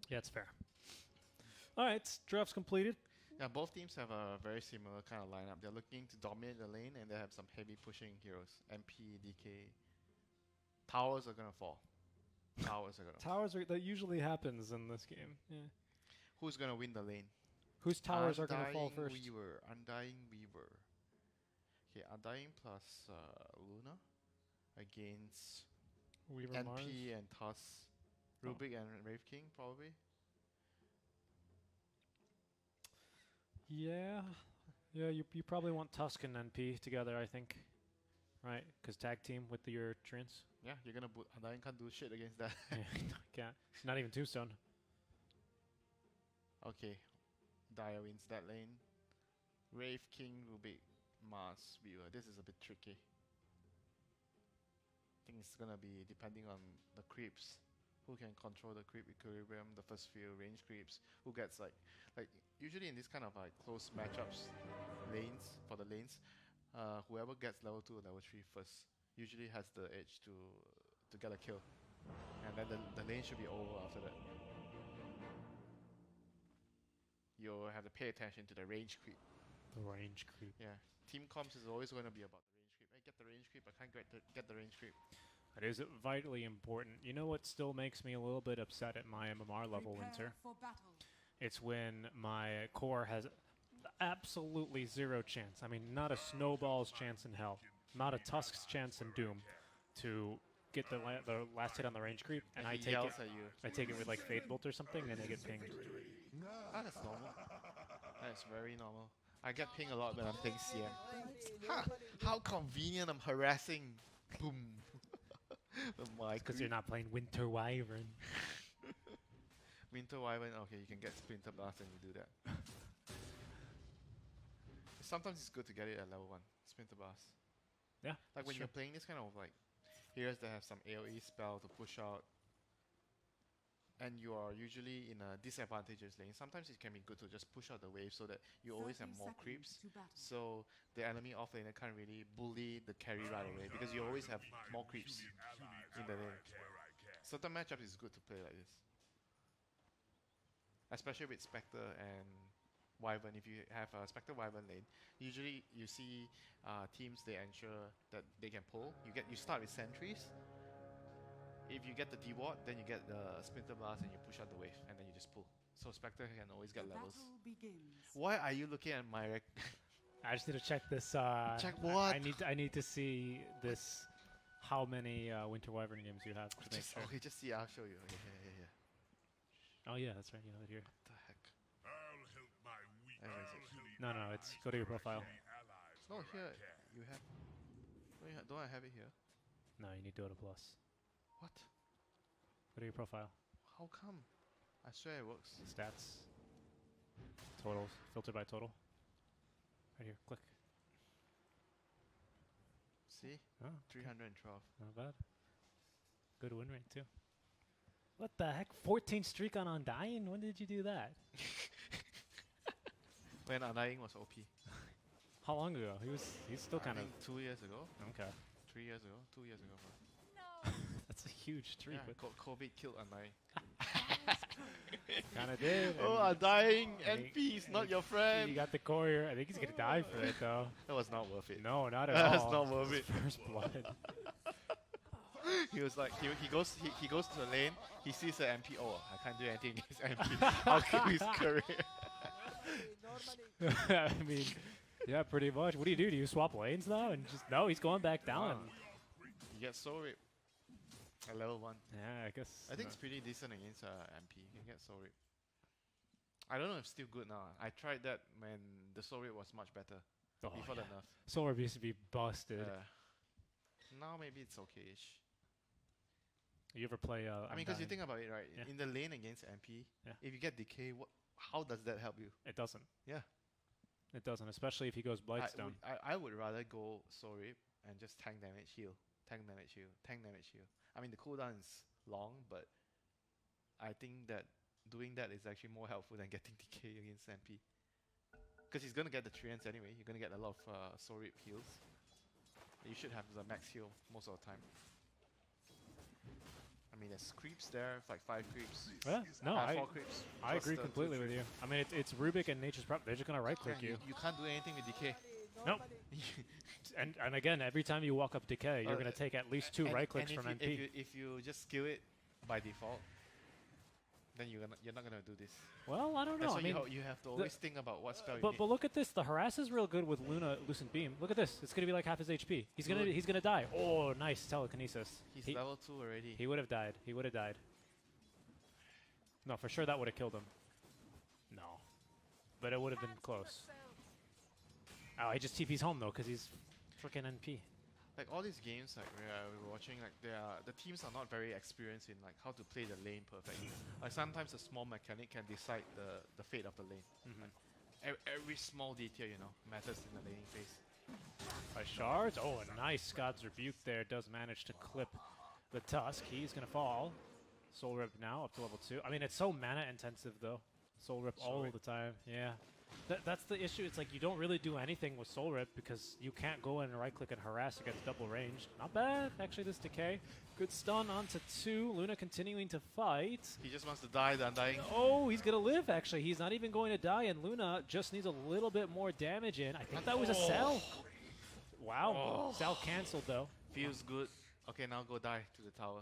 Yeah, it's fair. All right, draft's completed. Yeah, both teams have a very similar kind of lineup. They're looking to dominate the lane, and they have some heavy pushing heroes. MP, DK. Towers are gonna fall. Towers are gonna fall. Towers are, that usually happens in this game. Yeah. Who's gonna win the lane? Whose towers are going to fall Undying first? Weaver. Undying Weaver. Okay, Undying plus Luna against Weaver Mars. NP and Tuss. Oh. Rubik and Wraith King, probably. Yeah. Yeah, you probably want Tusk and NP together, I think. Right? Because tag team with your Trins. Yeah, you're gonna boot. Undying can't do shit against that. Yeah, can't. It's not even Tombstone. Okay, Dire wins that lane. Wraith King, Rubik, Mars, Weaver. This is a bit tricky. I think it's gonna be depending on the creeps. Who can control the creep equilibrium, the first few range creeps. Who gets like usually in this kind of like close matchups, lanes for the lanes, whoever gets level 2 or level 3 first usually has the edge to get a kill, and then the lane should be over after that. You'll have to pay attention to the range creep. The range creep. Yeah, team comps is always going to be about the range creep. I get the range creep. I can't get the range creep. It is vitally important. You know what still makes me a little bit upset at my MMR level, Prepare Winter? for battle. It's when my core has absolutely zero chance. I mean, not a snowball's chance in hell. Not a Tusk's chance in Doom to get the last hit on the range creep, and I he take yells it. at you. I take it with like Fade Bolt or something, and I get pinged. Ah, that's normal. That's very normal. I get pinged a lot when I'm playing CM. Ha! How convenient! I'm harassing. Boom. Because you're not playing Winter Wyvern. Winter Wyvern. Okay, you can get Splinter Blast and you do that. Sometimes it's good to get it at level 1. Splinter Blast. Yeah. Like when sure. you're playing this kind of like heroes that have some AoE spell to push out, and you are usually in a disadvantageous lane, sometimes it can be good to just push out the wave so that you always have 30 more seconds creeps. to battle. So the enemy offlaner can't really bully the carry right away because you always have more creeps in the lane. Certain matchups is good to play like this, especially with Spectre and Wyvern. If you have a Spectre Wyvern lane, usually you see teams, they ensure that they can pull. You start with sentries. If you get the D-Ward, then you get the Splinter Blast and you push out the wave, and then you just pull. So Spectre can always get The levels. battle begins. Why are you looking at my I just need to check this. Check I what? need to see this. How many Winter Wyvern games you have to make Just, sure. okay, just see. I'll show you. Okay, yeah. Oh yeah, that's right. You have it here. What the heck? I'll help my weak. Where is it? No, it's go to your profile. No, here you have. Don't I have it here? No, you need Dota Plus. What? Go to your profile. How come? I swear it works. Stats. Totals. Filter by total. Right here. Click. See? Oh, 312. not bad. Good win rate too. What the heck? 14 streak on Undying? When did you do that? When Undying was OP. How long ago? He's still kind I of think 2 years ago. okay. 3 years ago. 2 years ago. Bro. That's a huge streak. Yeah, COVID killed Undying. Kind of did. Oh, and Undying and he- NP is and not he- your friend. You got the core here. I think he's gonna die for it though. That was not worth it. No, not at That's all. not worth His it. First blood. He was like, he goes to the lane. He sees the MP. Oh, I can't do anything against MP. I'll kill his career. I mean, yeah, pretty much. What do? Do you swap lanes now? And just no, he's going back down. You get soul rip at level 1. Yeah, I guess. I think it's pretty decent against MP. You can get soul rip. I don't know if it's still good now. I tried that when the soul rip was much better. Oh, before the nerf. Soul Orb used to be busted. Now maybe it's okay-ish. You ever play? I mean, because you think about it, right? Yeah. In the lane against MP, Yeah. if you get decay, how does that help you? It doesn't. Yeah. It doesn't, especially if he goes Blightstone. I would rather go Soul Rip and just tank damage, heal, tank damage, heal, tank damage, heal. I mean, the cooldown is long, but I think that doing that is actually more helpful than getting decay against MP. Because he's gonna get the 3 ends anyway. You're gonna get a lot of Soul Rip heals. You should have the max heal most of the time. I mean, there's creeps there, like 5 creeps. Yeah, no, 4 creeps. I plus agree the completely 2, with you. I mean, it's Rubik and Nature's Prep. They're just gonna right click you. You can't do anything with decay. Nope. And again, every time you walk up decay, you're gonna take at least 2 And- right clicks and from if MP. you, if you just skill it by default, then you're not gonna do this. Well, I don't know. That's I why mean, you have to always think about what spell you but need. look at this. The harass is real good with Luna Lucent Beam. Look at this. It's gonna be like half his HP. He's gonna die. Oh, nice telekinesis. He's level 2 already. He would have died. He would have died. No, for sure that would have killed him. No, but it would have been close. Oh, he just TP's home though, because he's freaking NP. Like all these games, like we were watching, like the teams are not very experienced in like how to play the lane perfectly. Like sometimes a small mechanic can decide the fate of the lane. Like, every small detail, you know, matters in the laning phase. By shards. Oh, a nice God's Rebuke there. Does manage to clip the Tusk. He's gonna fall. Soul Rip now up to level 2. I mean, it's so mana intensive though. Soul Rip all the time. Yeah. That's the issue. It's like you don't really do anything with Soul Rip because you can't go in and right click and harass against double ranged. Not bad, actually, this decay. Good stun onto 2. Luna continuing to fight. He just wants to die the Undying. Oh, he's gonna live actually. He's not even going to die, and Luna just needs a little bit more damage in. I think that was a cell. Wow. Cell cancelled though. Feels good. Okay, now go die to the tower.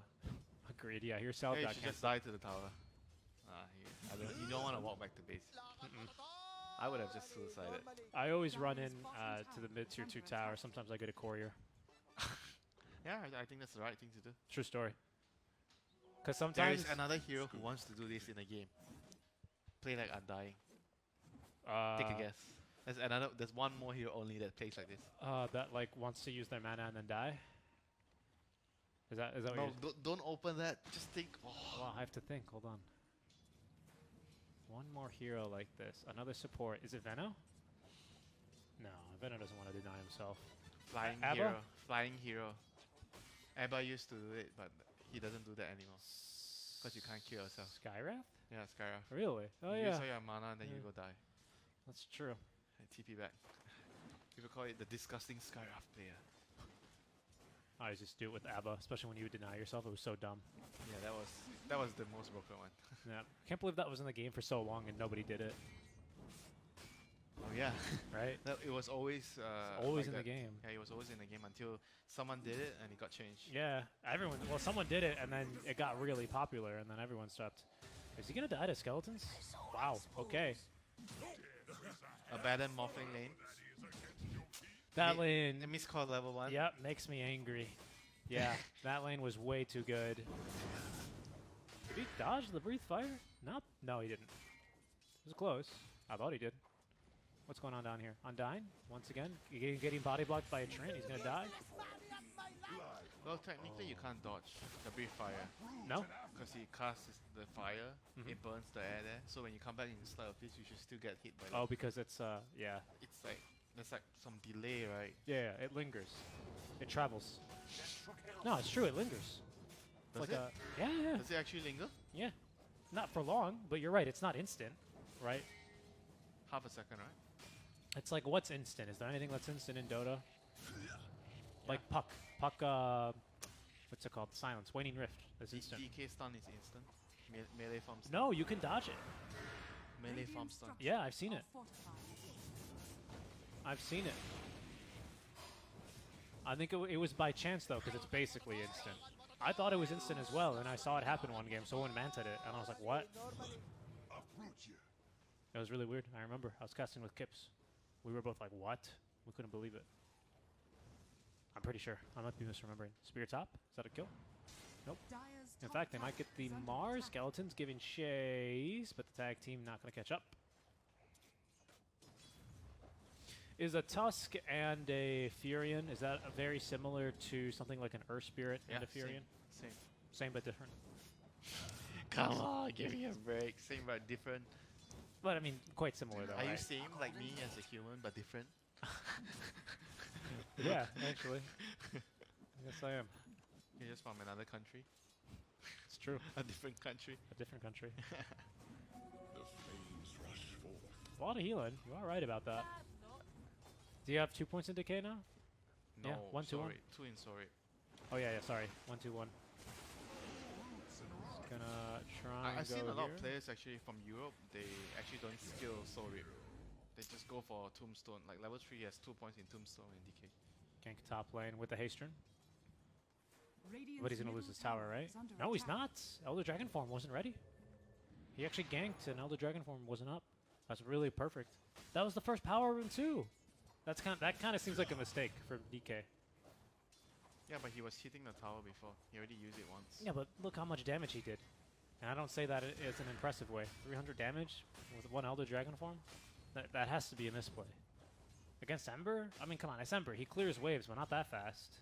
Agreed, yeah, here's Cell Yeah, you got should cancelled. just die to the tower. You don't want to walk back to base. I would have just suicided. I always run in to the mid tier 2 tower. Sometimes I get a courier. Yeah, I think that's the right thing to do. True story. Because There sometimes is another hero who wants to do this in a game. Play like Undying. Take a guess. There's one more hero only that plays like this. That like wants to use their mana and then die. Is that what No, you're don't open that. Just think. Oh. Well, I have to think. Hold on. One more hero like this. Another support. Is it Veno? No, Veno doesn't want to deny himself. Flying Abba? hero. Flying hero. Abba used to do it, but he doesn't do that anymore. Because you can't kill yourself. Skywrath? Yeah, Skyra. Really? Oh you yeah. use all your mana and then you Yeah. go die. That's true. And TP back. People call it the disgusting Skyrath player. I always just do it with Abba, especially when you would deny yourself. It was so dumb. Yeah, that was the most broken one. Yeah. Can't believe that was in the game for so long and nobody did it. Oh yeah. Right? It was always Always like in the that. game. Yeah, it was always in the game until someone did it and it got changed. Yeah, everyone. Well, someone did it, and then it got really popular, and then everyone stopped. Is he gonna die to skeletons? Wow. Okay. Abandoned Morphling lane. That Mi- lane. The miscall level 1. Yep, makes me angry. Yeah, that lane was way too good. Did he dodge the breathe fire? Nope. No, he didn't. It was close. I thought he did. What's going on down here? Undying? Once again? Getting body blocked by a Trent. He's gonna die? Well, technically you can't dodge the breathe fire. No? Because he casts the fire, it burns the air there. So when you come back in the slide of this, you should still get hit by that. Oh, because it's, yeah. It's like, there's like some delay, right? Yeah, it lingers. It travels. No, it's true, it lingers. Does It's it? like yeah. Does it actually linger? Yeah. Not for long, but you're right, it's not instant, right? Half a second, right? It's like, what's instant? Is there anything that's instant in Dota? Like Puck. Puck, what's it called? Silence. Waning Rift. That's instant. DK stun is instant. Melee farm stun. No, you can dodge it. Melee farm stun. Yeah, I've seen it. I've seen it. I think it was by chance, though, because it's basically instant. I thought it was instant as well, and I saw it happen one game. Someone manted it, and I was like, what? It was really weird. I remember. I was casting with Kips. We were both like, what? We couldn't believe it. I'm pretty sure. I might be misremembering. Spear top? Is that a kill? Nope. In fact, they might get the Mars Skeletons giving chase, but the tag team not going to catch up. Is a Tusk and a Furion, is that very similar to something like an Earth Spirit and a Furion? Same. Same but different. Come on, give me a break. Same but different. But I mean, quite similar though, Are you right? same like me as a human but different? Yeah, actually. Yes, I am. You're just from another country. It's true. A different country. A different country. The flames rush forth. A lot of healing. You are right about that. Do you have 2 points in decay now? No, Yeah, 1, 2, 1. sorry. 2 in sorry. Oh yeah, sorry. 1, 2, 1. Just gonna try and I've seen go a lot of here. players actually from Europe, they actually don't skill Soul Rip. They just go for Tombstone. Like level 3 has 2 points in Tombstone and DK. Gank top lane with the Haste Rune. Radiant's But he's gonna lose middle his tower, tower right? is under No, he's attack. not. Elder Dragon form wasn't ready. He actually ganked and Elder Dragon form wasn't up. That's really perfect. That was the first power rune too. That kind of seems like a mistake for DK. Yeah, but he was hitting the tower before. He already used it once. Yeah, but look how much damage he did. And I don't say that it's an impressive way. 300 damage with 1 Elder Dragon form? That has to be a misplay. Against Ember? I mean, come on, it's Ember. He clears waves, but not that fast.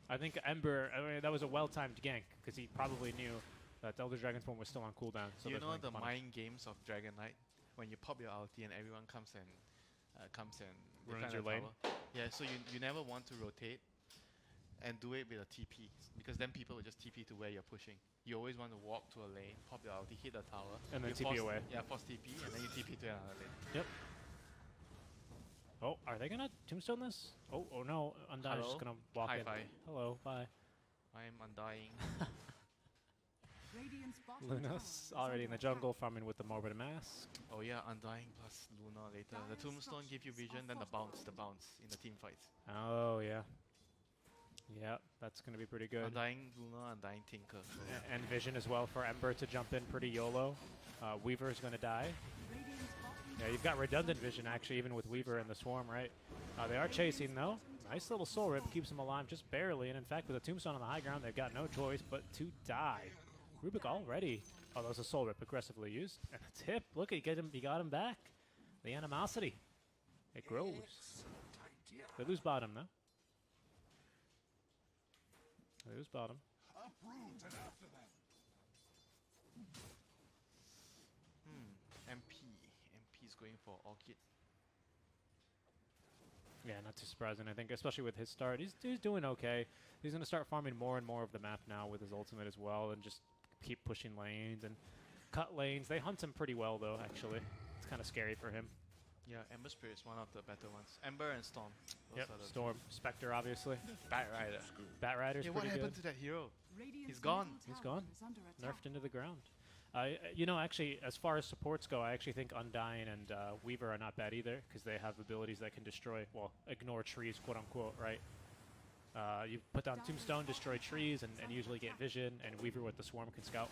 I think Ember, I mean, that was a well-timed gank, because he probably knew that Elder Dragon form was still on cooldown. So You there's know nothing the funny. mind games of Dragon Knight? When you pop your ulti and everyone comes and Ruins defend your the lane. tower. Yeah, so you never want to rotate and do it with a TP, because then people will just TP to where you're pushing. You always want to walk to a lane, pop your ulti, hit the tower, And then you TP force- away. Yeah, force TP, and then you TP to another lane. Yep. Oh, are they gonna tombstone this? Oh no, Undyne's just Hello? gonna walk in. Hi-fi. Hello, bye. I am undying. Radiant's bottom Luna's tower is already in the under jungle, farming with the Morbid Mask. Oh yeah, undying plus Luna later. The tombstone give you vision, then the bounce in the team fights. Oh yeah. Yeah, that's gonna be pretty good. Undying Luna, undying Tinker. So And vision as well for Ember to jump in pretty YOLO. Weaver is gonna die. Radiant's bottom Yeah, you've got redundant vision actually, even with Weaver and the Swarm, right? They are chasing though. Nice little Soul Rip keeps them alive just barely, and in fact with a Tombstone on the high ground, they've got no choice but to die. Rubik already. Oh, that was a Soul Rip aggressively used. And a tip. Look, he got him back. The animosity. It grows. They lose bottom though. They lose bottom. Uproot and after them. MP is going for Orchid. Yeah, not too surprising. I think, especially with his start, he's doing okay. He's going to start farming more and more of the map now with his ultimate as well, and just keep pushing lanes and cut lanes. They hunt him pretty well, though. Actually, it's kind of scary for him. Yeah, Ember Spirit is one of the better ones. Ember and Storm. Those Yep. are the Storm, Spectre, obviously. Bat Rider. Bat Rider's Yeah, what pretty happened good. to that hero? Radiant's He's gone. middle He's tower gone. is under attack. Nerfed into the ground. You know, actually, as far as supports go, I actually think Undyne and Weaver are not bad either, because they have abilities that can destroy, well, ignore trees, quote unquote, right? You put down Tombstone, destroy trees, and usually get vision, and Weaver with the Swarm can scout.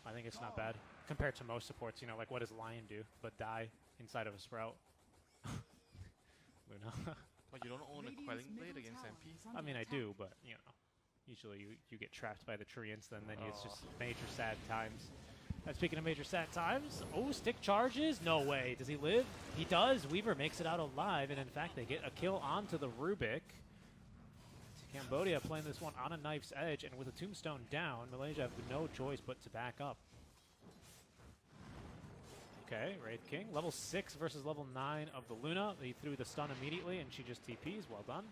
I think it's not bad compared to most supports. You know, like what does Lion do? But die inside of a Sprout. Luna. But you don't own a Radiant's Quelling Blade middle against tower MP? is I under mean, I attack. do, but you know, usually you get trapped by the tree instant, and then it's Oh. just major sad times. Speaking of major sad times, oh, stick charges? No way. Does he live? He does. Weaver makes it out alive, and in fact, they get a kill onto the Rubik. Cambodia playing this one on a knife's edge, and with a tombstone down, Malaysia have no choice but to back up. Okay, Wraith King, level 6 versus level 9 of the Luna. He threw the stun immediately, and she just TPs. Well done.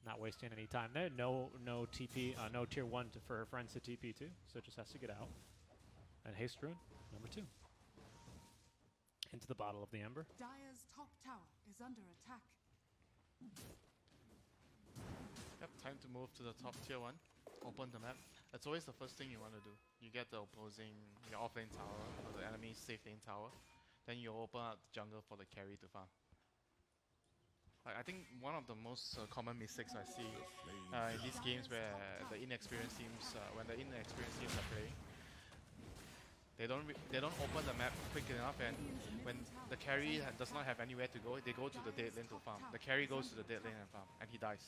Not wasting any time there. No TP, no tier 1 for her friends to TP to, so just has to get out. And Haste Rune, number 2. Into the bottle of the Ember. Dire's top tower is under attack. Yep, time to move to the top tier 1. Open the map. That's always the first thing you want to do. You get the opposing, your offlane tower, or the enemy's safe lane tower. Then you open up the jungle for the carry to farm. Like, I think one of the most common mistakes I see in these games where the inexperienced teams, when the inexperienced teams are playing, they don't open the map quick enough, and when the carry does not have anywhere to go, they go to the dead lane to farm. The carry goes to the dead lane and farm, and he dies.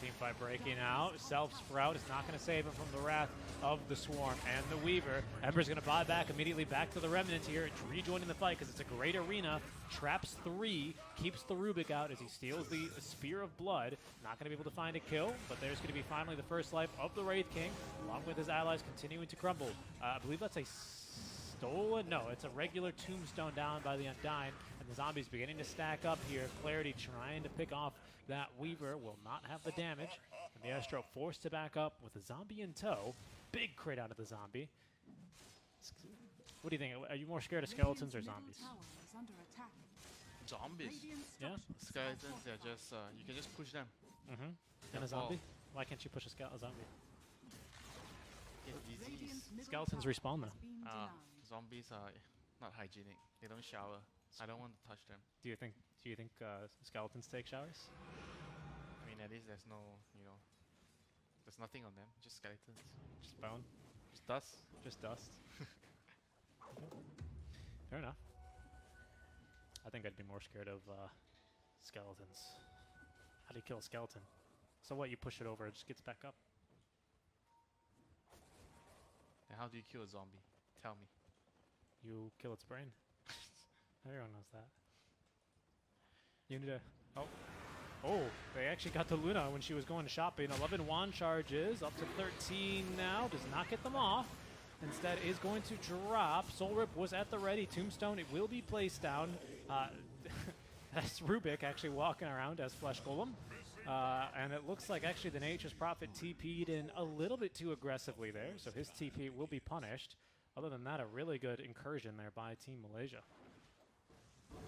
Teamfight breaking out. Self-Sprout is not going to save him from the wrath of the Swarm and the Weaver. Ember's going to buy back immediately back to the Remnant here, rejoining the fight because it's a great arena. Traps 3, keeps the Rubik out as he steals the Spear of Blood. Not going to be able to find a kill, but there's going to be finally the first life of the Wraith King, along with his allies continuing to crumble. I believe that's a stolen? No, it's a regular tombstone down by the Undying, and the zombies beginning to stack up here. Clarity trying to pick off that Weaver, will not have the damage, and the Astro forced to back up with a zombie in tow. Big crit out of the zombie. What do you think? Are you more scared of skeletons or zombies? Zombies. Yeah? Skeletons, they're just, you can just push them. Mm-hmm. And a Yeah, zombie? ball. Why can't you push a zombie? Get disease. Skeletons respawn though. Zombies are not hygienic. They don't shower. I don't want to touch them. Do you think skeletons take showers? I mean, at least there's no, there's nothing on them. Just skeletons. Just bone? Just dust. Just dust? Fair enough. I think I'd be more scared of skeletons. How do you kill a skeleton? So what, you push it over, it just gets back up? And how do you kill a zombie? Tell me. You kill its brain. Everyone knows that. You need to... Oh, they actually got the Luna when she was going shopping. 11 wand charges, up to 13 now. Does not get them off. Instead is going to drop. Soul Rip was at the ready. Tombstone, it will be placed down. That's Rubik actually walking around as Flesh Golem. And it looks like actually the Nature's Prophet TP'd in a little bit too aggressively there, so his TP will be punished. Other than that, a really good incursion there by Team Malaysia.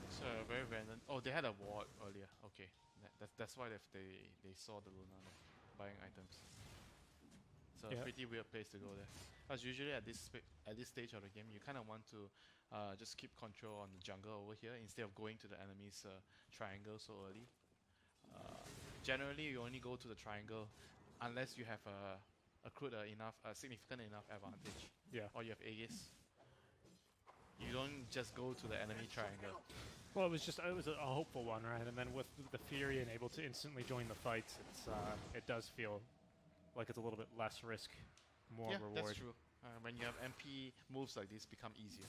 So very random. Oh, they had a ward earlier. Okay, that's why they saw the Luna buying items. So Yeah. pretty weird place to go there. Because usually at this stage of the game, you kind of want to just keep control on the jungle over here instead of going to the enemy's triangle so early. Generally, you only go to the triangle unless you have accrued a significant enough advantage. Yeah. Or you have Aegis. You don't just go to the enemy triangle. Well, it was a hopeful one, right? And then with the Fury and able to instantly join the fights, it does feel like it's a little bit less risk, more Yeah, reward. that's true. When you have MP moves like this, become easier.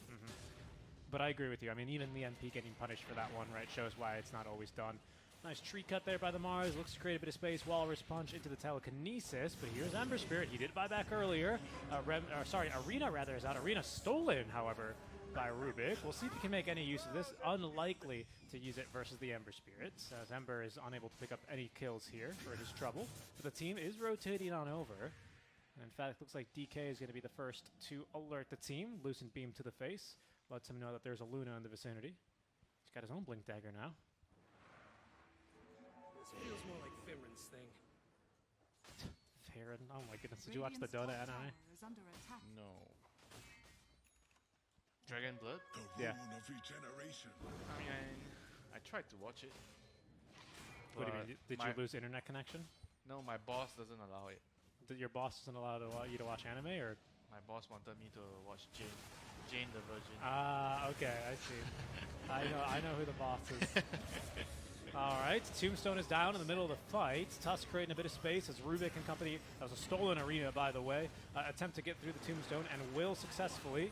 But I agree with you. I mean, even the MP getting punished for that one, right, shows why it's not always done. Nice tree cut there by the Mars. Looks to create a bit of space. Walrus punch into the telekinesis. But here's Ember Spirit. He did buy back earlier. Arena rather is out. Arena stolen, however, by Rubik. We'll see if he can make any use of this. Unlikely to use it versus the Ember Spirits, as Ember is unable to pick up any kills here for his trouble. But the team is rotating on over. And in fact, it looks like DK is going to be the first to alert the team. Lucent Beam to the face. Lets him know that there's a Luna in the vicinity. He's got his own Blink Dagger now. This feels more like Finran's thing. Farron, oh my goodness, did you watch the Dota anime? No. Dragon Blood? The Yeah. rune of regeneration. I mean, I tried to watch it. What do you but mean? Did you lose internet connection? No, my boss doesn't allow it. Did your boss doesn't allow you to watch anime, or? My boss wanted me to watch Jane the Virgin. Ah, okay, I see. I know who the boss is. All right, Tombstone is down in the middle of the fight. Tusk creating a bit of space as Rubik and company, that was a stolen arena, by the way, attempt to get through the Tombstone and will successfully.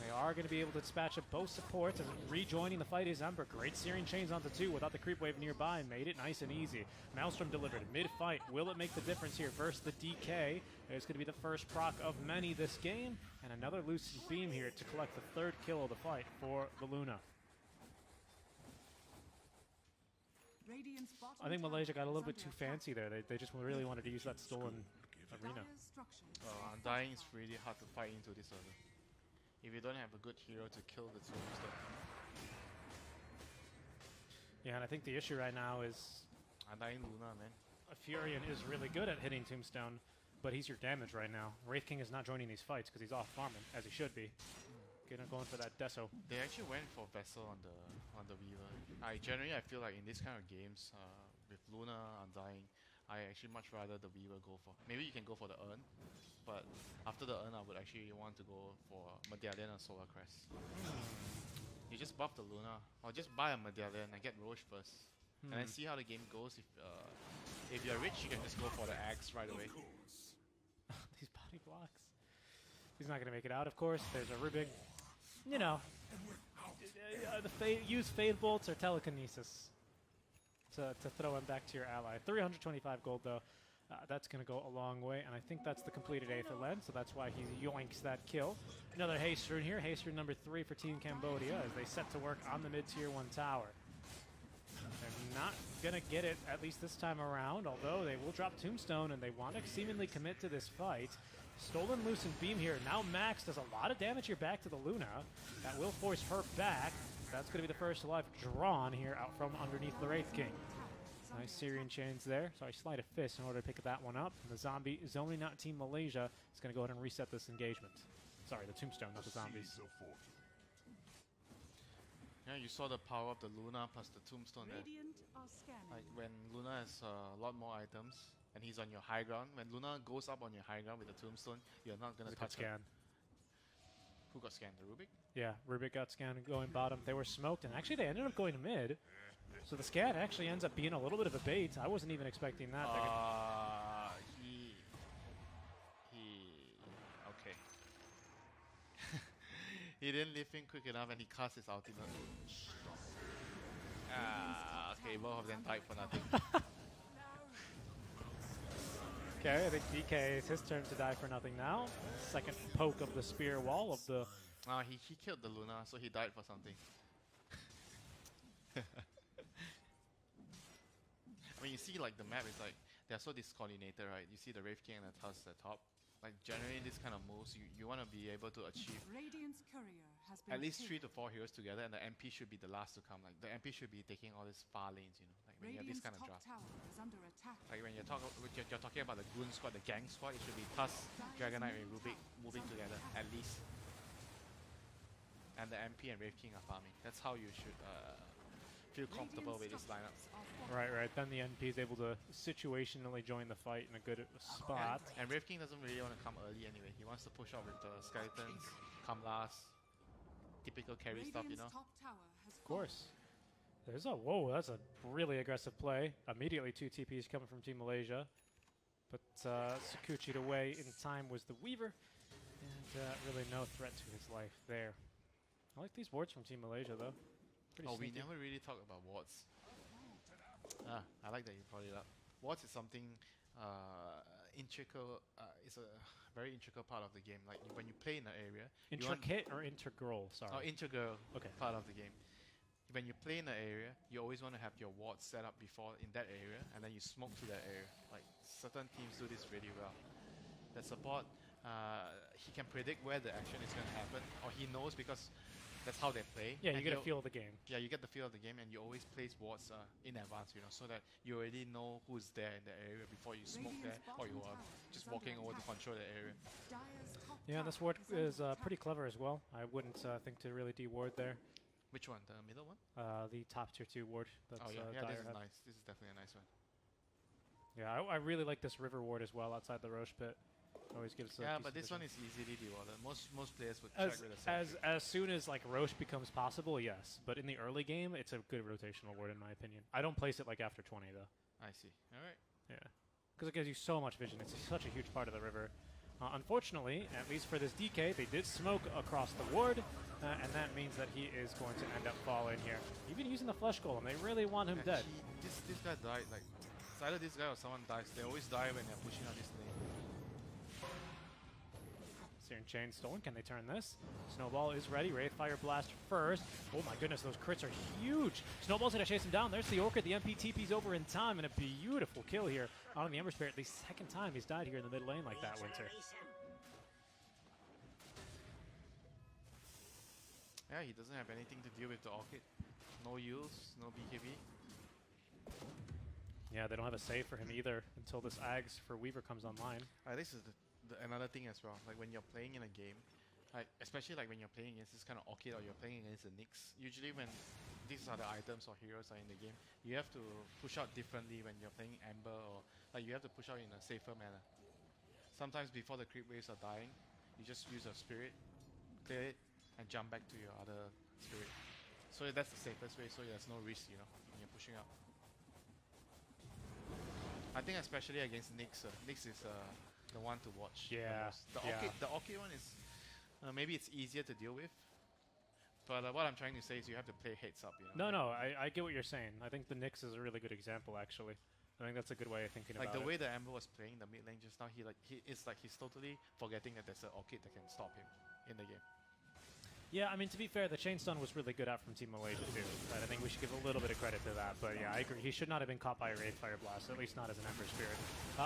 They are going to be able to dispatch of both supports, and rejoining the fight is Ember. Great Searing Chains onto 2 without the creep wave nearby. Made it nice and easy. Maelstrom delivered mid-fight. Will it make the difference here versus the DK? It's going to be the first proc of many this game, and another Lucid Beam here to collect the third kill of the fight for the Luna. I think Malaysia got a little bit too fancy there. They just really wanted to use that stolen arena. Undying is really hard to fight into this early. If you don't have a good hero to kill the Tombstone. Yeah, and I think the issue right now is Undying Luna, man. Furion is really good at hitting Tombstone, but he's your damage right now. Wraith King is not joining these fights because he's off farming, as he should be. Going for that Deso. They actually went for Vessel on the Weaver. I feel like in this kind of games, with Luna Undying, I actually much rather the Weaver go for. Maybe you can go for the Urn, but after the Urn, I would actually want to go for Medallion or Solar Crest. You just buff the Luna, or just buy a Medallion and get Roche first. and then see how the game goes. If you're rich, you can just go for the axe right away. These body blocks. He's not going to make it out, of course. There's a Rubik. You know, use Fade Bolts or Telekinesis to throw him back to your ally. 325 gold, though. That's going to go a long way, and I think that's the completed Aether Lens, so that's why he yoinks that kill. Another haste rune here. Haste rune number 3 for Team Cambodia as they set to work on the mid-tier 1 tower. They're not going to get it, at least this time around, although they will drop Tombstone, and they want to seemingly commit to this fight. Stolen Lucent Beam here. Now Max does a lot of damage here back to the Luna. That will force her back. That's going to be the first life drawn here out from underneath the Wraith King. Nice Syrian chains there. Sorry, Sleight of Fist in order to pick that one up. And the zombie zoning out Team Malaysia is going to go ahead and reset this engagement. Sorry, the Tombstone, not the zombies. Yeah, you saw the power of the Luna plus the Tombstone there. Radiant are scanning. Like when Luna has a lot more items and he's on your high ground, when Luna goes up on your high ground with the Tombstone, you're not going to touch her. Scan. Who got scanned? The Rubik? Yeah, Rubik got scanned going bottom. They were smoked, and actually they ended up going to mid. So the scan actually ends up being a little bit of a bait. I wasn't even expecting that. Okay. He didn't leave in quick enough and he cast his ultimate. Okay, both of them died for nothing. Okay, I think DK, it's his turn to die for nothing now. Second poke of the spear wall of the... He killed the Luna, so he died for something. I mean, you see, like, the map is like, they're so discoordinated, right? You see the Wraith King and the Tusk at the top. Like, generally, this kind of moves, you want to be able to achieve Radiant's courier has been at least 3 killed. to 4 heroes together, and the MP should be the last to come. Like, the MP should be taking all these far lanes, you know? Like, when you have this Radiant's kind of top draft. tower is under attack. Like, when you're talking about the Goon Squad, the Gang Squad, it should be Tusk, Dragon Knight, and Rubik moving together, at least. And the MP and Wraith King are farming. That's how you should feel comfortable with this lineup. Right. Then the NP is able to situationally join the fight in a good spot. And Wraith King doesn't really want to come early anyway. He wants to push out with the skeletons, come last. Typical carry stuff, you know. Top tower has Of course. There's a... Whoa, that's a really aggressive play. Immediately 2 TPs coming from Team Malaysia. But Sakuchi'd away in time was the Weaver. And really no threat to his life there. I like these wards from Team Malaysia, though. Pretty We sneaky. never really talk about wards. I like that you brought it up. Wards is something integral. It's a very integral part of the game. Like when you play in an area, Intricate or integral? Sorry. integral Okay. part of the game. When you play in an area, you always want to have your wards set up before in that area, and then you smoke to that area. Like certain teams do this really well. The support, he can predict where the action is going to happen, or he knows because that's how they play. Yeah, you And get a he'll- feel of the game. Yeah, you get the feel of the game, and you always place wards in advance, you know, so that you already know who's there in the area before you smoke there, or you are just walking over to control the area. Dire's top Yeah, tower this ward is is under pretty attack. clever as well. I wouldn't think to really de-ward there. Which one? The middle one? The top tier 2 ward. That's, Oh yeah, Dire this is had. nice. This is definitely a nice one. Yeah, I really like this river ward as well outside the Roche pit. Always gives a Yeah, decent but this one vision. is easily de-warded. Most players would check with a sentry. As soon as like Roche becomes possible, yes. But in the early game, it's a good rotational ward in my opinion. I don't place it like after 20 though. I see. All right. Yeah, because it gives you so much vision. It's such a huge part of the river. Unfortunately, at least for this DK, they did smoke across the ward, and that means that he is going to end up falling here. Even using the flesh golem, they really want him dead. This guy died. Like, it's either this guy or someone dies. They always die when they're pushing out this lane. Searing Chain stolen. Can they turn this? Snowball is ready. Wraith Fire Blast first. Oh my goodness, those crits are huge. Snowball's going to chase him down. There's the Orchid. The MP TP's over in time, and a beautiful kill here on the Ember Spirit. The second time he's died here in the mid lane like that, Winter. Yeah, he doesn't have anything to deal with the Orchid. No use, no BKB. Yeah, they don't have a save for him either until this Ags for Weaver comes online. This is another thing as well. Like when you're playing in a game, like especially like when you're playing against this kind of Orchid or you're playing against the Nyx. Usually when these are the items or heroes are in the game, you have to push out differently when you're playing Amber, or like you have to push out in a safer manner. Sometimes before the creep waves are dying, you just use a spirit, clear it, and jump back to your other spirit. So that's the safest way, so there's no risk, you know, when you're pushing out. I think especially against Nyx. Nyx is the one to watch. the Yeah, most. The yeah. Orchid, the Orchid one is maybe it's easier to deal with. But what I'm trying to say is you have to play heads up. You know. No, I get what you're saying. I think the Nyx is a really good example, actually. I think that's a good way of thinking Like about the it. way that Amber was playing the mid lane just now, it's like he's totally forgetting that there's an Orchid that can stop him in the game. Yeah, I mean, to be fair, the chain stun was really good out from Team Malaysia, too. And I think we should give a little bit of credit to that. But yeah, I agree. He should not have been caught by a Wraith Fire Blast, at least not as an Ember Spirit.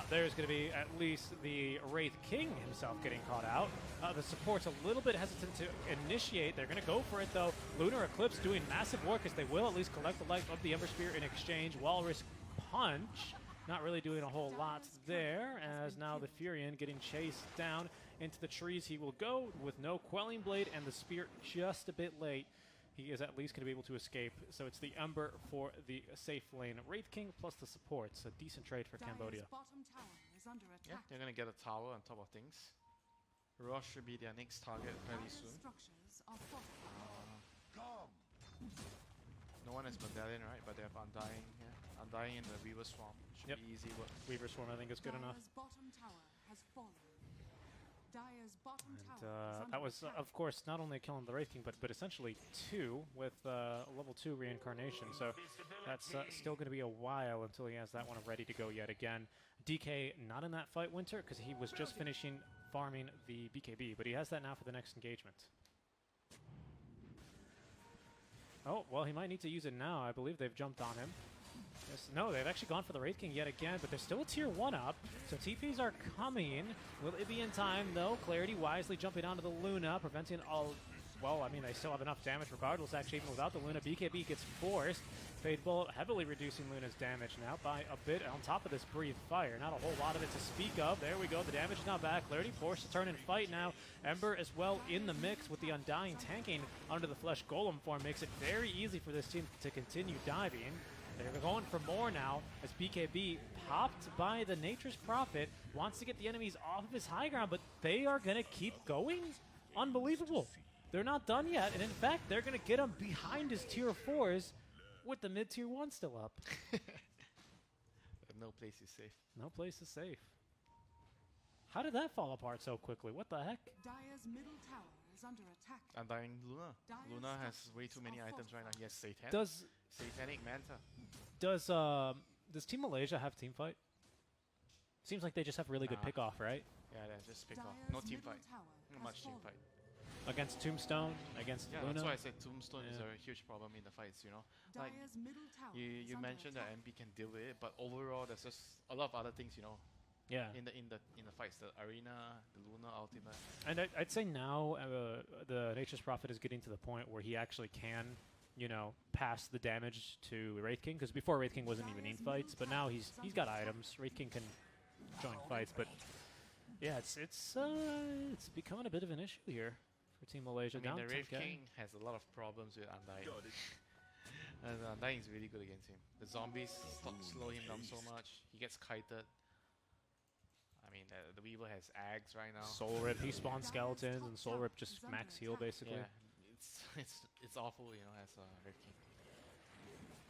There's going to be at least the Wraith King himself getting caught out. The support's a little bit hesitant to initiate. They're going to go for it, though. Lunar Eclipse doing massive work as they will at least collect the life of the Ember Spirit in exchange. Walrus Punch, not really doing a whole lot there, as now the Furion getting chased down into the trees. He will go with no Quelling Blade and the Spear just a bit late. He is at least going to be able to escape. So it's the Ember for the safe lane. Wraith King plus the supports. A decent trade for Cambodia. Dire's bottom tower is under Yeah, attack. they're gonna get a tower on top of things. Rosh should be their next target fairly Dire's soon. structures are fortified. Come. No one has Medallion, right? But they have Undying here. Undying in the Weaver Swamp. Should Yep. be easy work. Weaver Swarm, I think, is good enough. Dire's bottom tower has fallen. Dire's bottom And tower is under that was, attack. of course, not only killing the Wraith King, but essentially 2 with level 2 reincarnation. So that's still going to be a while until he has that one ready to go yet again. DK not in that fight, Winter, because he was just finishing farming the BKB, but he has that now for the next engagement. Oh, well, he might need to use it now. I believe they've jumped on him. Yes, no, they've actually gone for the Wraith King yet again, but there's still a tier 1 up, so TPs are coming. Will it be in time, though? Clarity wisely jumping onto the Luna, preventing all... Well, I mean, they still have enough damage regardless, actually, even without the Luna. BKB gets forced. Fade Bullet heavily reducing Luna's damage now by a bit on top of this Breathe Fire. Not a whole lot of it to speak of. There we go. The damage is now back. Clarity forced to turn and fight now. Ember as well in the mix with the Undying tanking under the Flesh Golem form. Makes it very easy for this team to continue diving. They're going for more now as BKB, popped by the Nature's Prophet, wants to get the enemies off of his high ground, but they are going to keep going? Unbelievable. They're not done yet, and in fact, they're going to get him behind his tier 4s with the mid-tier 1 still up. No place is safe. No place is safe. How did that fall apart so quickly? What the heck? Dire's middle tower is under attack. Undying Luna. Dire's Luna has way too structures many are items right now. He has Satan. Does Satanic Manta. does Team Malaysia have team fight? Seems like they just have really good Nah. pick-off, right? Yeah, that's just pick off. Dire's No team middle fight. tower Not has much team fallen. fight. Against Tombstone, against Yeah, Luna. that's why I said Tombstone is Yeah. a huge problem in the fights, you know. Like, Dire's middle tower is you under mentioned that attack. MB can deal with it, but overall there's just a lot of other things, you know, Yeah. in the fights. The arena, the Luna ultimate. And I'd say now the Nature's Prophet is getting to the point where he actually can, you know, pass the damage to Wraith King, because before Wraith King wasn't even in fights, but now he's got items. Wraith King can join fights, but yeah, it's becoming a bit of an issue here for Team Malaysia. I mean, Down the Wraith 10K. King has a lot of problems with Undying. And Undying is really good against him. The zombies slow him down so much. He gets kited. I mean, the Weaver has Ags right now. Soul Rip, he spawns skeletons, and Soul Rip just max heal basically. Yeah, it's awful, you know, as a Wraith King.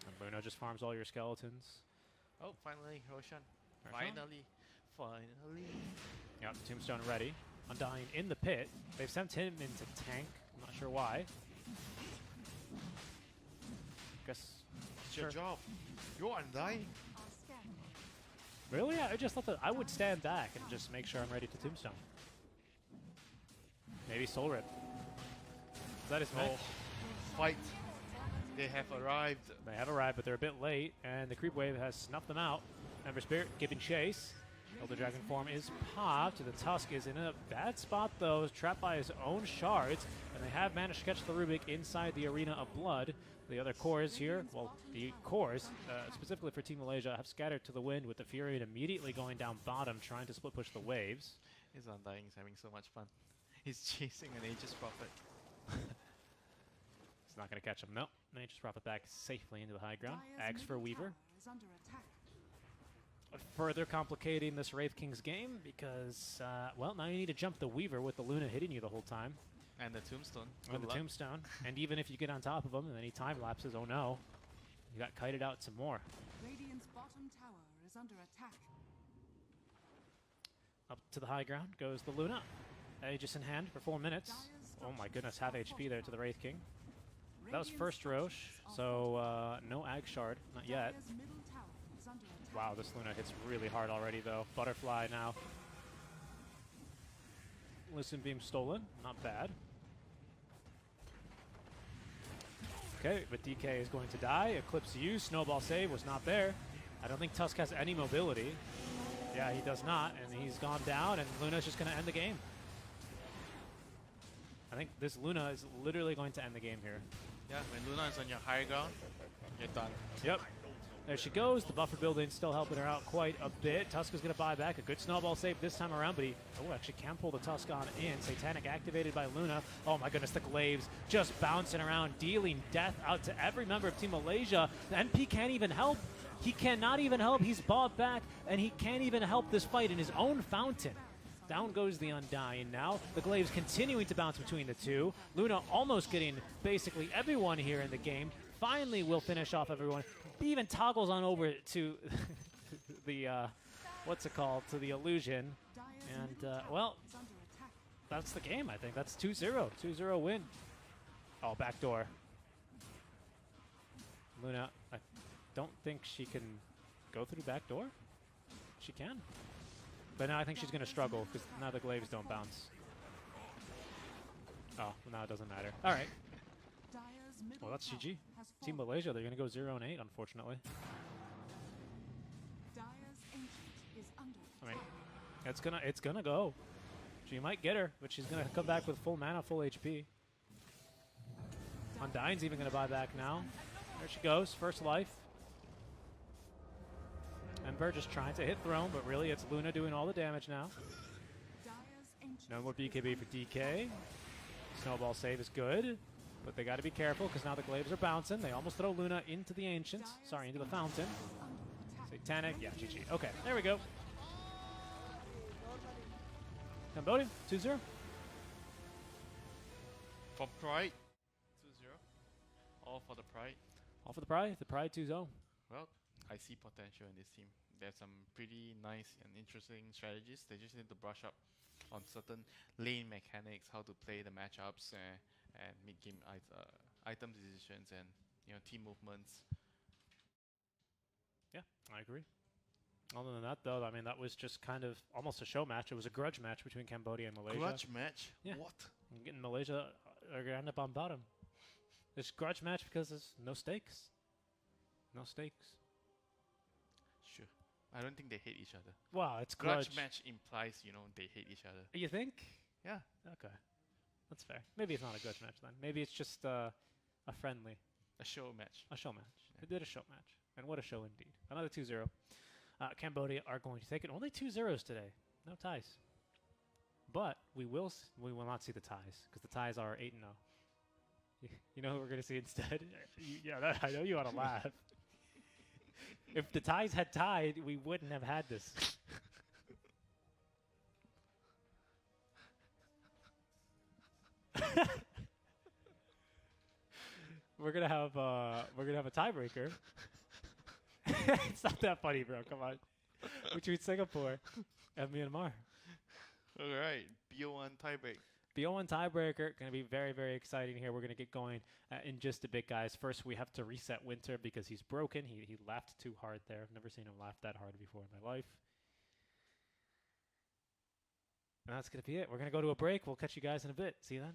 And Bruno just farms all your skeletons. Oh, finally, Roshan. Roshan? Finally. Yep, Tombstone ready. Undying in the pit. They've sent him into tank. I'm not sure why. Guess. It's your job. You're Undying. Are scattered. Really? I just thought that I would stand back and just make sure I'm ready to Tombstone. Maybe Soul Rip. Is that his mech? Oh, fight. They have arrived. They have arrived, but they're a bit late, and the creep wave has snuffed them out. Ember Spirit giving chase. Elder Dragon form is popped. The Tusk is in a bad spot, though, trapped by his own shards, and they have managed to catch the Rubik inside the Arena of Blood. The other cores here, well, the cores, specifically for Team Malaysia, have scattered to the wind, with the Fury immediately going down bottom, trying to split push the waves. His Undying is having so much fun. He's chasing an Aegis Prophet. It's not going to catch him. No. Nature's Prophet back safely into the high ground. Dire's Axe for middle Weaver. tower is under attack. Further complicating this Wraith King's game because, well, now you need to jump the Weaver with the Luna hitting you the whole time. And the Tombstone. And the Tombstone. And even if you get on top of him and then he time lapses, oh no. You got kited out some more. Radiant's bottom bottom tower is under attack. Up to the high ground goes the Luna. Aegis in hand for 4 minutes. Oh my goodness, half HP there to the Wraith King. That was first Roche, so no Ag Shard, not yet. Dire's middle tower is under attack. Wow, this Luna hits really hard already though. Butterfly now. Listen Beam stolen, not bad. Okay, but DK is going to die. Eclipse U, Snowball save was not there. I don't think Tusk has any mobility. Yeah, he does not, and he's gone down, and Luna's just going to end the game. I think this Luna is literally going to end the game here. Yeah, when Luna is on your high ground, you're done. Yep. There she goes. The buffer building still helping her out quite a bit. Tusk is going to buy back. A good snowball save this time around, but he actually can pull the Tusk on in. Satanic activated by Luna. Oh my goodness, the Glaives just bouncing around, dealing death out to every member of Team Malaysia. The MP can't even help. He cannot even help. He's bought back, and he can't even help this fight in his own fountain. Down goes the Undying now. The Glaives continuing to bounce between the two. Luna almost getting basically everyone here in the game. Finally will finish off everyone. He even toggles on over to the, what's it called, to the Illusion. Dire's And, middle tower well, is under attack. that's the game, I think. That's 2-0. 2-0 win. Oh, backdoor. Luna, I don't think she can go through back door. She can. But now I think she's going to struggle because now the Glaives don't bounce. Oh, well, now it doesn't matter. All right. Dire's middle Well, that's tower GG. has Team fallen. Malaysia, they're going to go 0-8, unfortunately. Dire's ancient is under I mean, attack. it's gonna go. She might get her, but she's gonna come back with full mana, full HP. Undying's even gonna buy back now. There she goes, first life. Ember just trying to hit Throne, but really it's Luna doing all the damage now. Dire's ancient No more is BKB under for DK. Snowball save is good, but they gotta be careful because now the Glaives are bouncing. They almost throw Luna into the Ancient. Sorry, into the Fountain. under attack. Satanic, yeah, GG. Okay, there we go. Cambodia, 2-0. For Pride, 2-0. All for the Pride. All for the Pride. The Pride 2-0. Well, I see potential in this team. There's some pretty nice and interesting strategies. They just need to brush up on certain lane mechanics, how to play the matchups, and mid-game item decisions and team movements. Yeah, I agree. Other than that, though, I mean, that was just kind of almost a show match. It was a grudge match between Cambodia and Malaysia. Grudge match? Yeah. What? And getting Malaysia are going to end up on bottom. It's grudge match because there's no stakes. No stakes. Sure. I don't think they hate each other. Wow, it's Grudge grudge. match implies, they hate each other. You think? Yeah. Okay. That's fair. Maybe it's not a grudge match then. Maybe it's just a friendly, A show match. a show match. Yeah. They did a show match. And what a show indeed. Another 2-0. Cambodia are going to take it. Only 2 zeros today. No ties. But we will not see the ties because the ties are 8-0. You know who we're going to see instead? I know you want to laugh. If the ties had tied, we wouldn't have had this. We're gonna have a tiebreaker. It's not that funny, bro. Come on. Between Singapore and Myanmar. All right. BO1 tiebreak. BO1 tiebreaker, going to be very, very exciting here. We're going to get going in just a bit, guys. First, we have to reset Winter because he's broken. He laughed too hard there. I've never seen him laugh that hard before in my life. And that's going to be it. We're going to go to a break. We'll catch you guys in a bit. See you then.